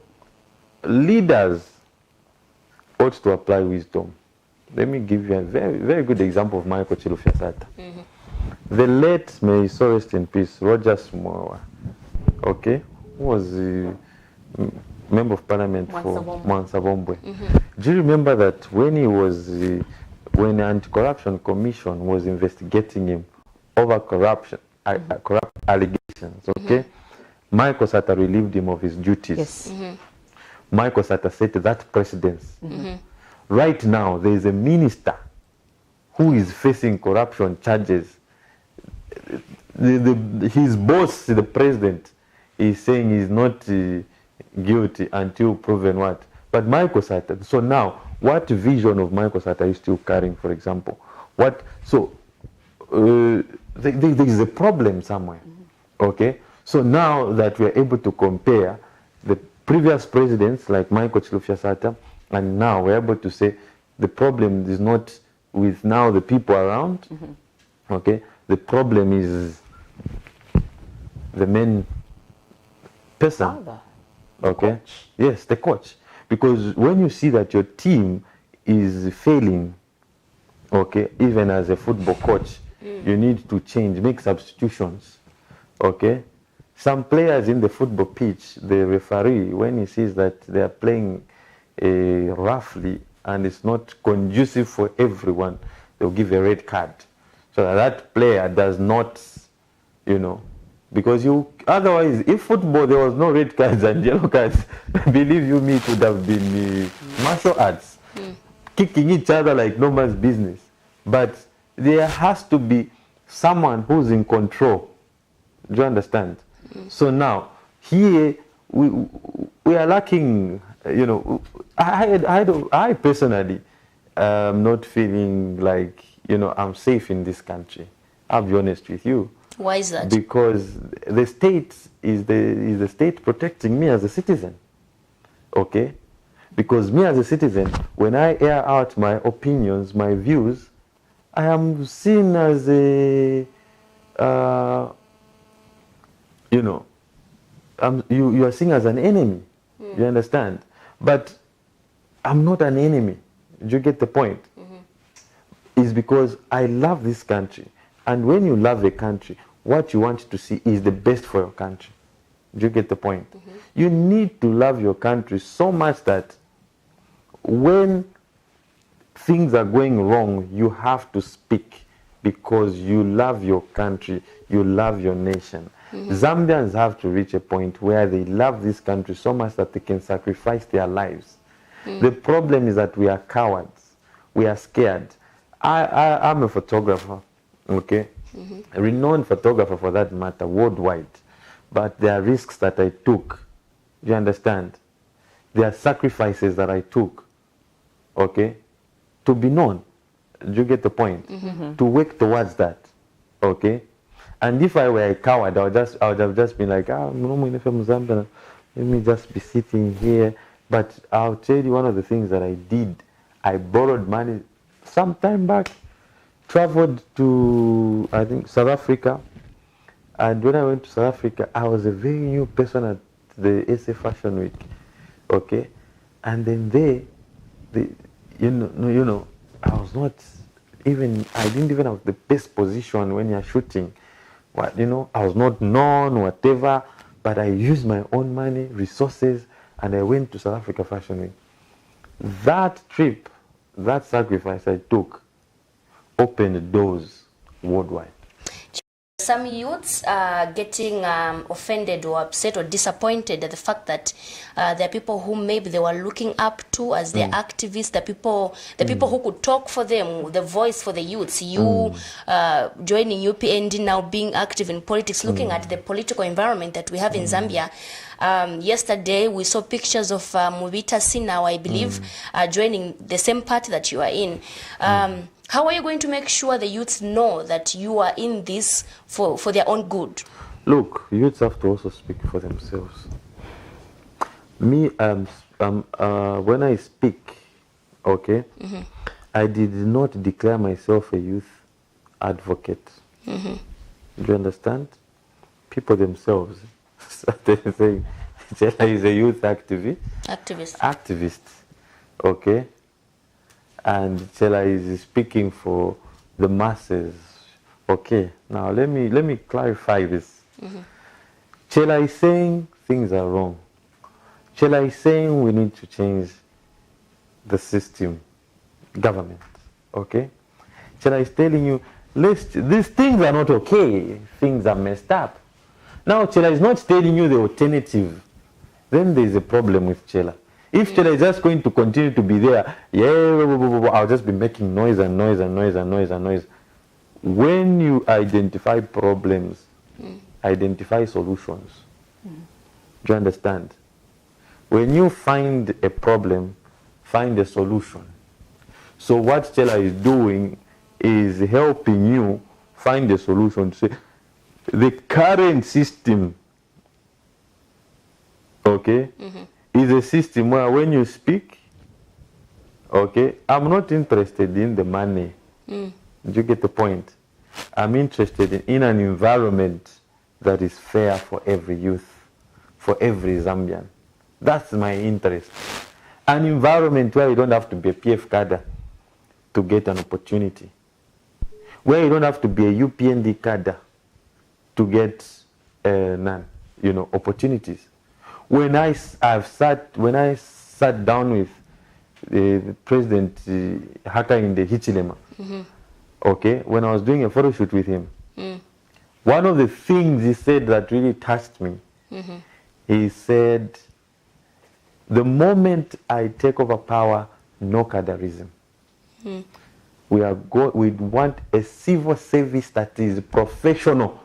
leaders ought to apply wisdom. Let me give you a very, very good example of Michael Chilufiasata. The late, may he so rest in peace, Roger Smowa, okay, who was the member of parliament for Mwansabombwe. Do you remember that when the Anti-Corruption Commission was investigating him over corruption, corrupt allegations, okay? Michael Sata relieved him of his duties. Yes. Michael Sata set that precedence. Right now, there is a minister who is facing corruption charges. His boss, the president, is saying he's not guilty until proven what? But Michael Sata, so now, what vision of Michael Sata is still carrying, for example? There is a problem somewhere, okay? So now that we are able to compare the previous presidents like Michael Chilufya Sata, and now we're able to say the problem is not with now the people around, okay? The problem is the main person, okay? Yes, the coach. Because when you see that your team is failing, okay, even as a football coach, you need to change, make substitutions, okay? Some players in the football pitch, the referee, when he sees that they are playing roughly and it's not conducive for everyone, they'll give a red card. So that player does not, because otherwise, if football, there was no red cards and yellow cards, believe you me, it would have been martial arts, kicking each other like no man's business. But there has to be someone who's in control. Do you understand? So now, here, we are lacking, I personally am not feeling like, I'm safe in this country. I'll be honest with you. Why is that? Because the state is the state protecting me as a citizen, okay? Because me as a citizen, when I air out my opinions, my views, I am seen as a, you are seen as an enemy. You understand? But I'm not an enemy. Do you get the point? It's because I love this country. And when you love a country, what you want to see is the best for your country. Do you get the point? You need to love your country so much that when things are going wrong, you have to speak because you love your country, you love your nation. Zambians have to reach a point where they love this country so much that they can sacrifice their lives. The problem is that we are cowards. We are scared. I'm a photographer, okay? A renowned photographer for that matter, worldwide. But there are risks that I took. You understand? There are sacrifices that I took, okay? To be known. Do you get the point? To work towards that, okay? And if I were a coward, I would have just been like, let me just be sitting here. But I'll tell you one of the things that I did. I borrowed money some time back, traveled to, I think, South Africa. And when I went to South Africa, I was a very new person at the SA Fashion Week, okay? And then I was not even, I didn't even have the best position when you're shooting. I was not known, whatever, but I used my own money, resources, and I went to South Africa Fashion Week. That trip, that sacrifice I took, opened doors worldwide. Some youths are getting offended or upset or disappointed at the fact that there are people who maybe they were looking up to as their activists, the people who could talk for them, the voice for the youths. You joining UPND now, being active in politics, looking at the political environment that we have in Zambia. Yesterday we saw pictures of Mubita Sinao, I believe, joining the same party that you are in. How are you going to make sure the youths know that you are in this for their own good? Look, youths have to also speak for themselves. Me, when I speak, okay, I did not declare myself a youth advocate. Do you understand? People themselves started saying, Chela is a youth activist, okay? And Chela is speaking for the masses. Okay, now let me clarify this. Chela is saying things are wrong. Chela is saying we need to change the system, government. Okay? Chela is telling you these things are not okay. Things are messed up. Now Chela is not telling you the alternative. Then there is a problem with Chela. If Chela is just going to continue to be there, I'll just be making noise and noise and noise and noise and noise. When you identify problems, identify solutions. Do you understand? When you find a problem, find a solution. So what Chela is doing is helping you find a solution. So the current system, okay, is a system where when you speak, okay, I'm not interested in the money. Do you get the point? I'm interested in an environment that is fair for every youth, for every Zambian. That's my interest. An environment where you don't have to be a PF cadre to get an opportunity. Where you don't have to be a UPND cadre to get opportunities. When I sat down with the President Haka in the Hichilema, okay, when I was doing a photo shoot with him, one of the things he said that really touched me, he said, the moment I take over power, no cadarism. We want a civil service that is professional.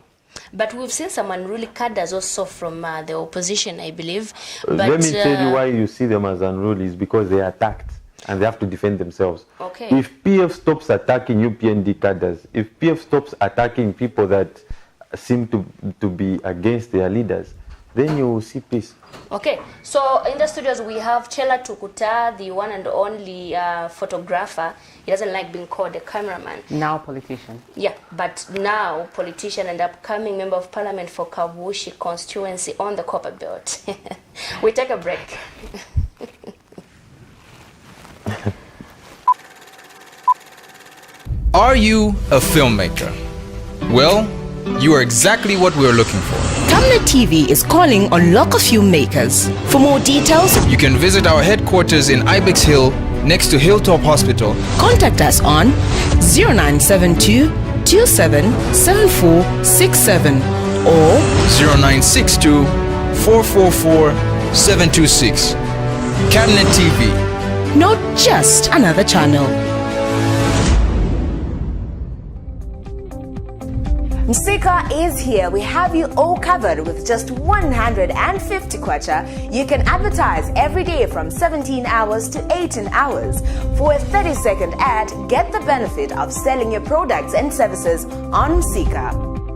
But we've seen some unruly cadres also from the opposition, I believe. But, let me tell you why you see them as unruly is because they are attacked and they have to defend themselves. Okay. If PF stops attacking UPND cadres, if PF stops attacking people that seem to be against their leaders, then you will see peace. Okay, so in the studios we have Chela Tukuta, the one and only photographer. He doesn't like being called a cameraman. Now politician. Yeah, but now politician and upcoming member of parliament for Kavushi constituency on the Copper Belt. We take a break. Are you a filmmaker? Well, you are exactly what we're looking for. Camnet TV is calling on local filmmakers. For more details, You can visit our headquarters in Ibex Hill, next to Hilltop Hospital. contact us on 0972 277467 or 0962 444 726. Camnet TV. not just another channel. Msika is here. We have you all covered with just 150 kwacha. You can advertise every day from 17 hours to 18 hours. For a 30-second ad, get the benefit of selling your products and services on Msika.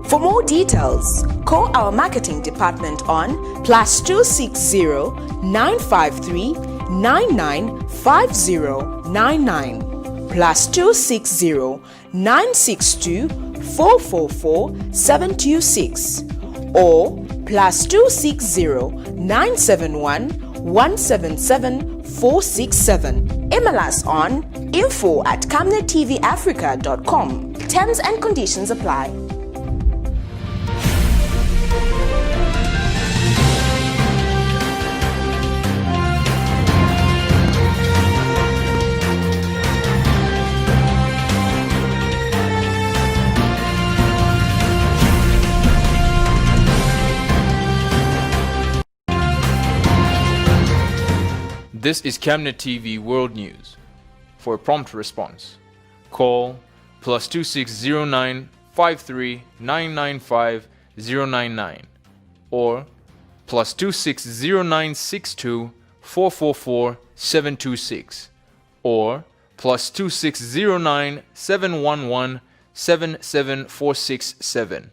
For more details, call our marketing department on +260 953 995099 +260 962 444 726 or +260 971 177 467. Email us on info@camnettvafrica.com. Terms and conditions apply. This is Camnet TV World News. For a prompt response, call +2609 53 995 099 or +260 444 726 or +260 711 77467.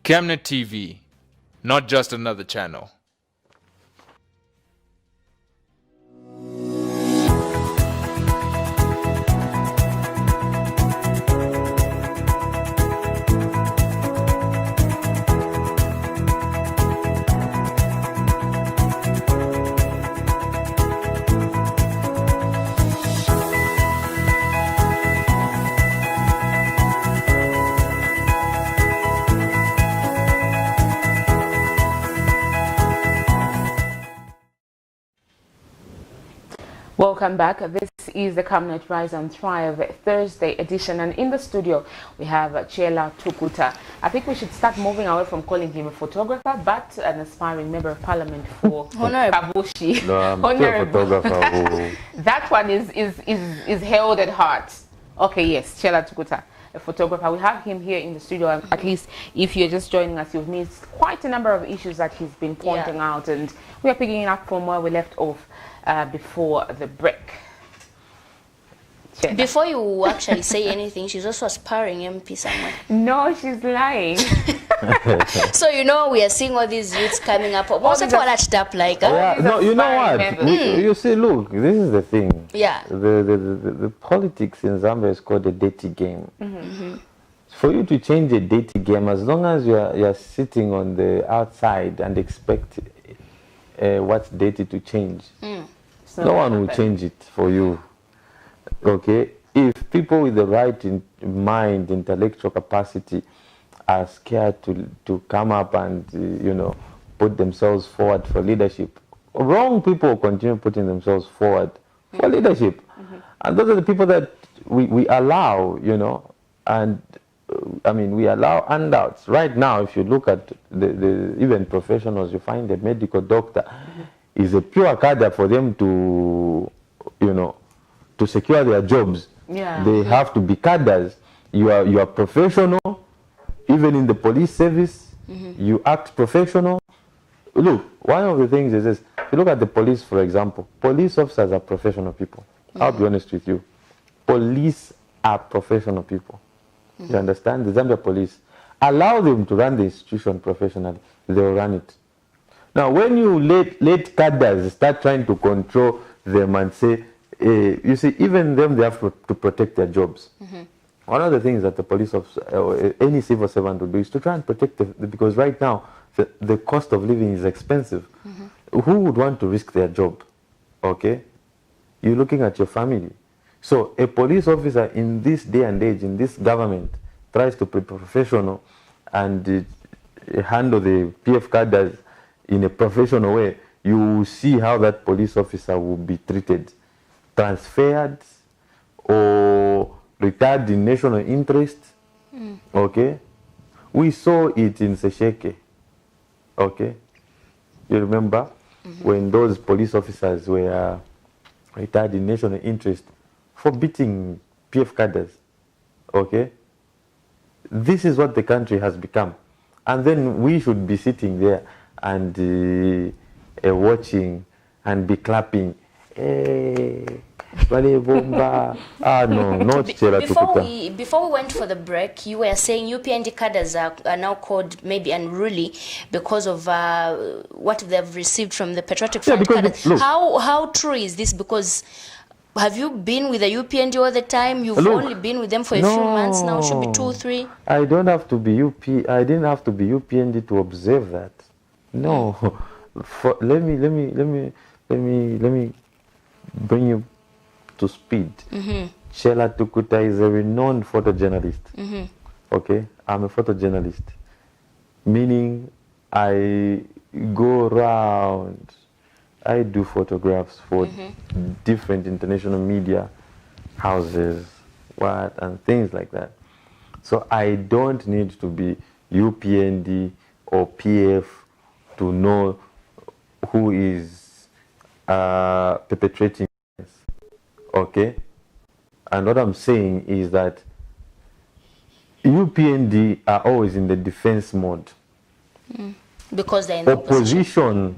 Camnet TV, not just another channel. welcome back. This is the Camnet Rise and Thrive Thursday edition, and in the studio we have Chela Tukuta. I think we should start moving away from calling him a photographer, but an aspiring member of parliament for Kabushi. No, I'm still a photographer. That one is held at heart. Okay, yes, Chela Tukuta, a photographer. We have him here in the studio, and at least if you're just joining us, you've missed quite a number of issues that he's been pointing out, and we are picking up from where we left off before the break. Chela. Before you actually say anything, she's also aspiring MP somewhere. No, she's lying. So we are seeing all these youths coming up. Also, people are up like. Yeah, no, you know what? You see, look, this is the thing. Yeah. The politics in Zambia is called a dirty game. For you to change a dirty game, as long as you're sitting on the outside and expect what's dirty to change, no one will change it for you. Okay? If people with the right mind, intellectual capacity are scared to come up and, put themselves forward for leadership, wrong people continue putting themselves forward for leadership. And those are the people that we allow, and we allow handouts. Right now, if you look at the even professionals, you find a medical doctor is a pure cadre for them to, to secure their jobs. Yeah. They have to be cadres. You are professional, even in the police service. You act professional. Look, one of the things is this. If you look at the police, for example, police officers are professional people. I'll be honest with you. Police are professional people. You understand? The Zambia police. Allow them to run the institution professionally. They'll run it. Now, when you let cadres start trying to control them and say, you see, even them, they have to protect their jobs. One of the things that the police officer or any civil servant will do is to try and protect because right now, the cost of living is expensive. Who would want to risk their job? Okay? You're looking at your family. So a police officer in this day and age, in this government, tries to be professional and handle the PF cadres in a professional way. You will see how that police officer will be treated. Transferred or retired in national interest. Okay? We saw it in Sesheke. Okay? You remember when those police officers were retired in national interest for beating PF cadres. Okay? This is what the country has become. And then we should be sitting there and watching and be clapping. Hey, no, not Before we went for the break, you were saying UPND cadres are now called maybe unruly because of what they've received from the Patriotic Front cadres. How true is this? Because have you been with the UPND all the time? You've only been with them for a few months now. It should be 2, 3. I don't have to be I didn't have to be UPND to observe that. No. Let me bring you to speed. Chela Tukuta is a renowned photojournalist. Okay, I'm a photojournalist, meaning I go around. I do photographs for different international media houses, and things like that. So I don't need to be UPND or PF to know who is perpetrating this. Okay? And what I'm saying is that UPND are always in the defense mode. Because they're in the opposition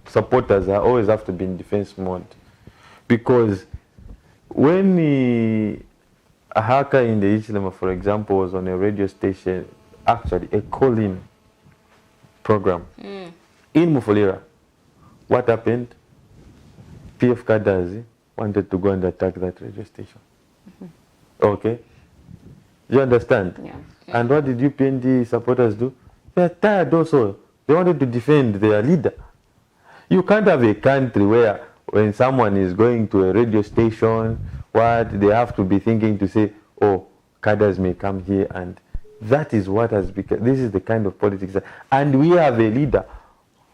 supporters always have to be in defense mode. Because when a hacker in the Ichilema, for example, was on a radio station, actually a call-in program in Mufulira, what happened? PF cadres wanted to go and attack that radio station. Okay? You understand? Yeah. And what did UPND supporters do? They are tired also. They wanted to defend their leader. You can't have a country where when someone is going to a radio station, they have to be thinking to say, oh, cadres may come here, and that is what has become, this is the kind of politics. And we have a leader.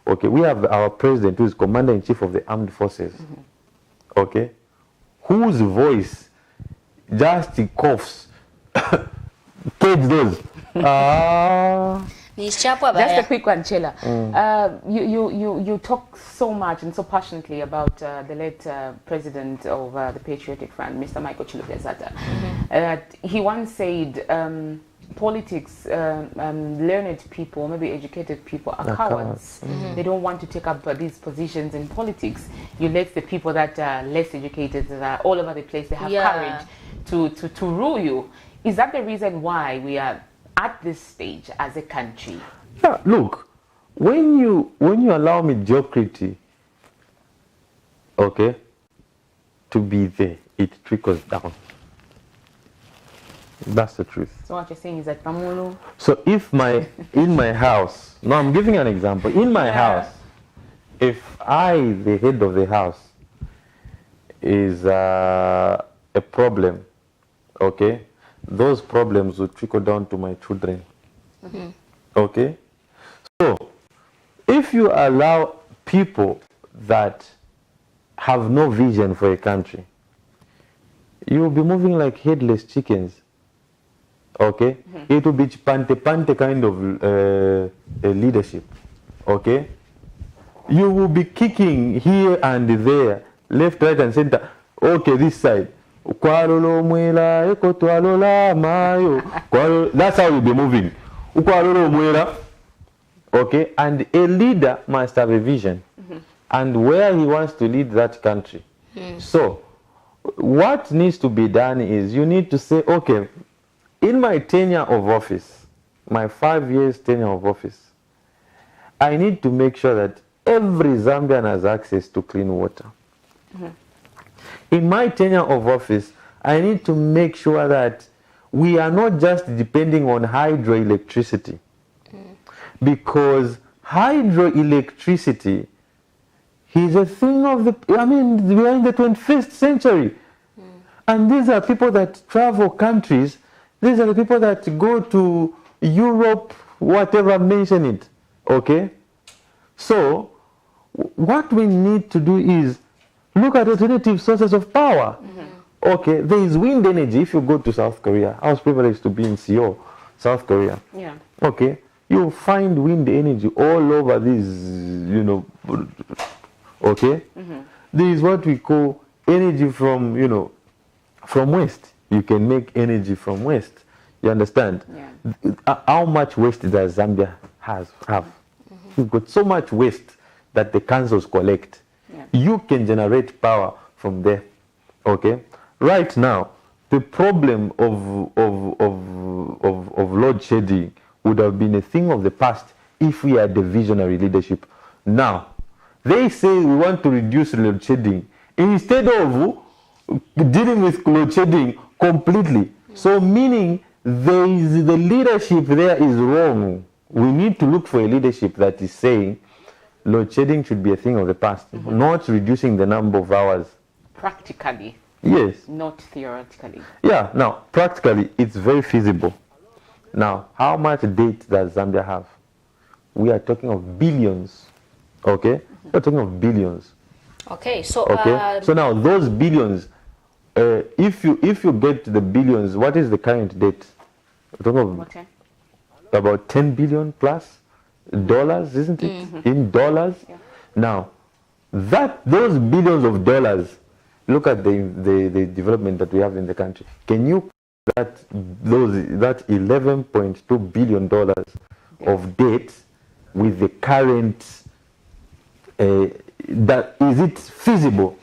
Okay, we have our president who is commander-in-chief of the armed forces. Okay, whose voice just coughs. Cage those. Just a quick one, Chela. You talk so much and so passionately about the late president of the Patriotic Front, Mr. Michael Chilufya-Sata. He once said, politics, learned people, maybe educated people, are cowards. They don't want to take up these positions in politics. You let the people that are less educated, that are all over the place, they have courage to rule you. Is that the reason why we are at this stage as a country? Yeah, look, when you allow mediocrity, okay, to be there, it trickles down. That's the truth. So what you're saying is that Pamulu. So if in my house, now I'm giving an example. In my house, if the head of the house, is a problem, okay, those problems will trickle down to my children. Okay? So, if you allow people that have no vision for a country, you will be moving like headless chickens. Okay? It will be pante kind of leadership. Okay? You will be kicking here and there, left, right, and center. Okay, this side. That's how you'll be moving. Okay, and a leader must have a vision and where he wants to lead that country. So, what needs to be done is you need to say, okay, in my tenure of office, my 5 years tenure of office, I need to make sure that every Zambian has access to clean water. In my tenure of office, I need to make sure that we are not just depending on hydroelectricity. Because hydroelectricity is a thing of we are in the 21st century. And these are people that travel countries. These are the people that go to Europe, whatever, mention it. Okay? So, what we need to do is look at alternative sources of power. Okay, there is wind energy. If you go to South Korea, I was privileged to be in Seoul, South Korea. Yeah. Okay, you'll find wind energy all over these, okay? There is what we call energy from, from waste. You can make energy from waste. You understand? Yeah. How much waste does Zambia have? We've got so much waste that the councils collect. Yeah. You can generate power from there. Okay? Right now, the problem of load shedding would have been a thing of the past if we had the visionary leadership. Now, they say we want to reduce load shedding instead of dealing with load shedding completely. So meaning the leadership there is wrong. We need to look for a leadership that is saying load shedding should be a thing of the past, not reducing the number of hours. Practically. Yes. Not theoretically. Yeah, now, practically, it's very feasible. Now, how much debt does Zambia have? We are talking of billions. Okay? We're talking of billions. Okay, so... Okay? So now, those billions, if you get to the billions, what is the current debt? We're talking of about 10 billion plus dollars, isn't it? In dollars. Yeah. Now, those billions of dollars, look at the development that we have in the country. Can you that $11.2 billion of debt with the current? That is it feasible?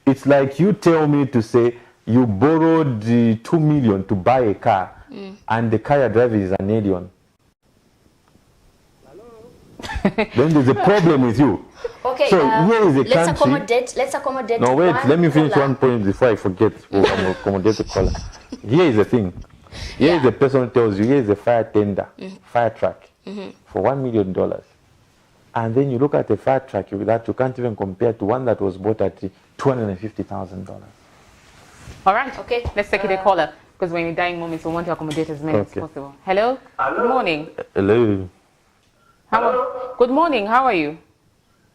It's like you tell me to say you borrowed 2 million to buy a car, and the car you're driving is an alien. Then there's a problem with you. Okay, so here is a country. Let's accommodate. No, wait, let me finish one point before I forget. I'm going to accommodate the caller. Here is the thing. Here is the person who tells you, here is a fire tender, fire truck, for $1 million. And then you look at a fire truck that you can't even compare to one that was bought at $250,000. All right, okay, let's take a caller, because we're in dying moments, we want to accommodate as many as possible. Hello? Good morning. Hello. Good morning, how are you?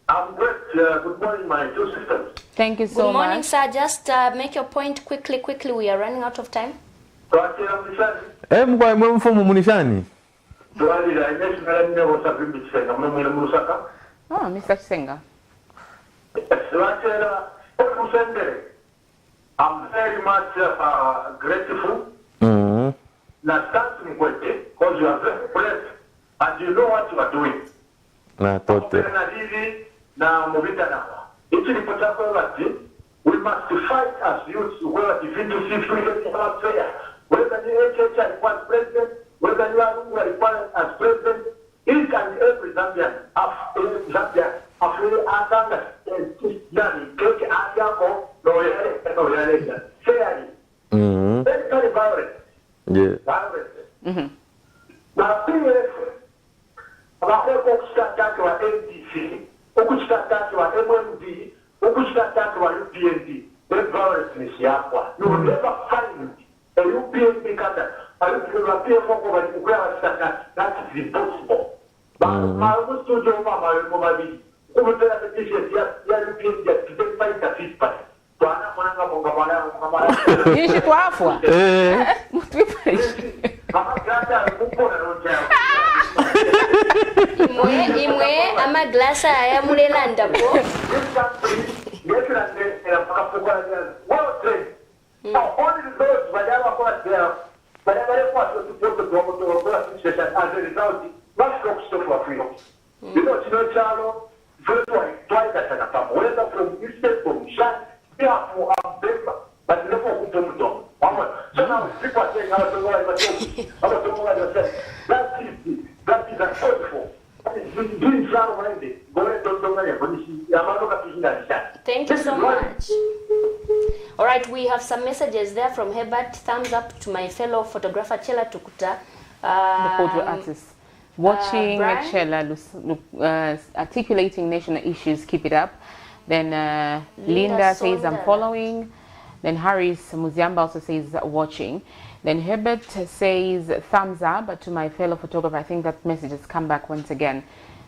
I'm good. Good morning, my two sisters. Thank you so Good morning, much. sir. Just make your point quickly. We are running out of time. Mkwa mfumu munishani. Oh, Mr. Chisenga. I'm very much grateful. Now, thanks me because you are very blessed and you know what you are doing. We must fight as youths whether whether the HHI was president, whether you are required as president, each and every Zambian very violent. Yeah. Violent. Now, okushitata wa NDC, okushitata wa MMD, okushitata wa UPND, the violence yakwa. You will never find a UPND candidate, a UPND that is impossible. But I was to do my imwe amaglasa ayamulelanda po Thank you so much. All right, we have some messages there from Herbert. Thumbs up to my fellow photographer Chela Tukuta. The photo artist. Watching Chela articulating national issues, keep it up. Then Linda says, I'm following. Then Harris Muziamba also says, watching. Then Herbert says, thumbs up to my fellow photographer. I think that message has come back once again.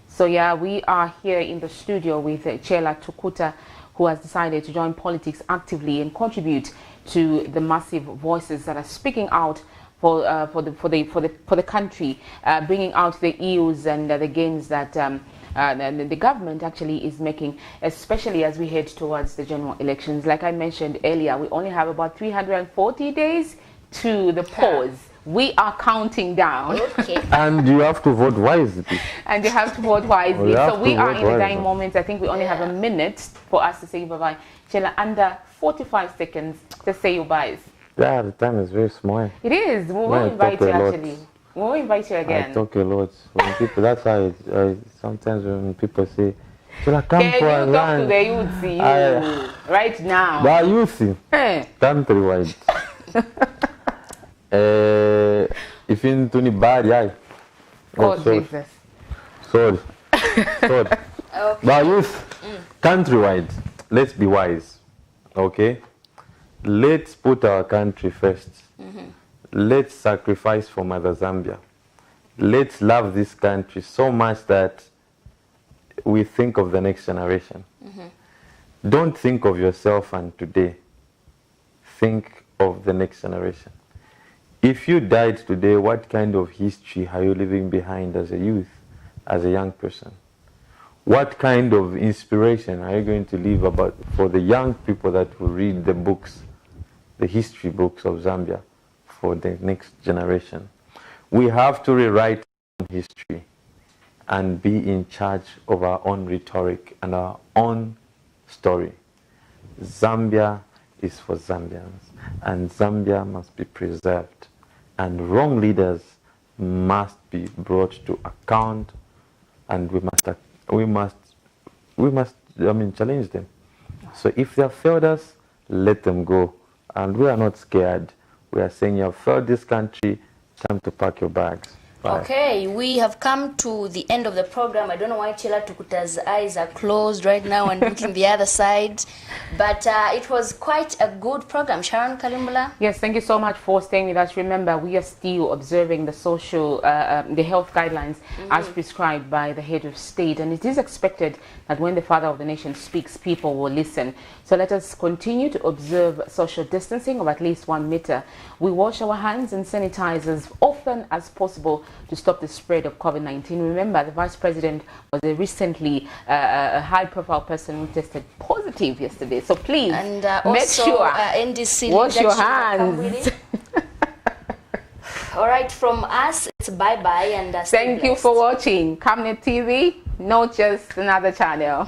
So yeah, we are here in the studio with Chela Tukuta, who has decided to join politics actively and contribute to the massive voices that are speaking out for the country, bringing out the ills and the gains that the government actually is making, especially as we head towards the general elections. Like I mentioned earlier, we only have about 340 days to the polls. We are counting down. Okay. And you have to vote wisely. And you have to vote wisely. So we are in the dying moments. I think we only have a minute for us to say bye-bye. Chela, under 45 seconds to say your byes. Yeah, the time is very small. It is. We will invite you actually. We will invite you again. I talk a lot. When people, that's why sometimes when people say, Chela, come for a run. Can you talk to the youth right now? The youth, countrywide. If you need bad, oh, Jesus. Sorry. Okay. But youth, countrywide, let's be wise, okay? Let's put our country first. Let's sacrifice for Mother Zambia. Let's love this country so much that we think of the next generation. Don't think of yourself and today. Think of the next generation. If you died today, what kind of history are you leaving behind as a youth, as a young person? What kind of inspiration are you going to leave about for the young people that will read the books, the history books of Zambia for the next generation? We have to rewrite history and be in charge of our own rhetoric and our own story. Zambia is for Zambians, and Zambia must be preserved. And wrong leaders must be brought to account, and we must challenge them. So if they have failed us, let them go. And we are not scared. We are saying you have failed this country, time to pack your bags. Bye. Okay, we have come to the end of the program. I don't know why Chela Tukuta's eyes are closed right now and looking the other side. But it was quite a good program. Sharon Kalimbula? Yes, thank you so much for staying with us. Remember, we are still observing the social, the health guidelines as prescribed by the head of state. And it is expected that when the father of the nation speaks, people will listen. So let us continue to observe social distancing of at least 1 meter. We wash our hands and sanitize as often as possible to stop the spread of COVID-19. Remember, the Vice President was a recently a high-profile person who tested positive yesterday. So please And make also, sure NDC wash your come with hands. it. All right, from us, it's bye-bye and Thank you for watching Camnet TV, not just another channel.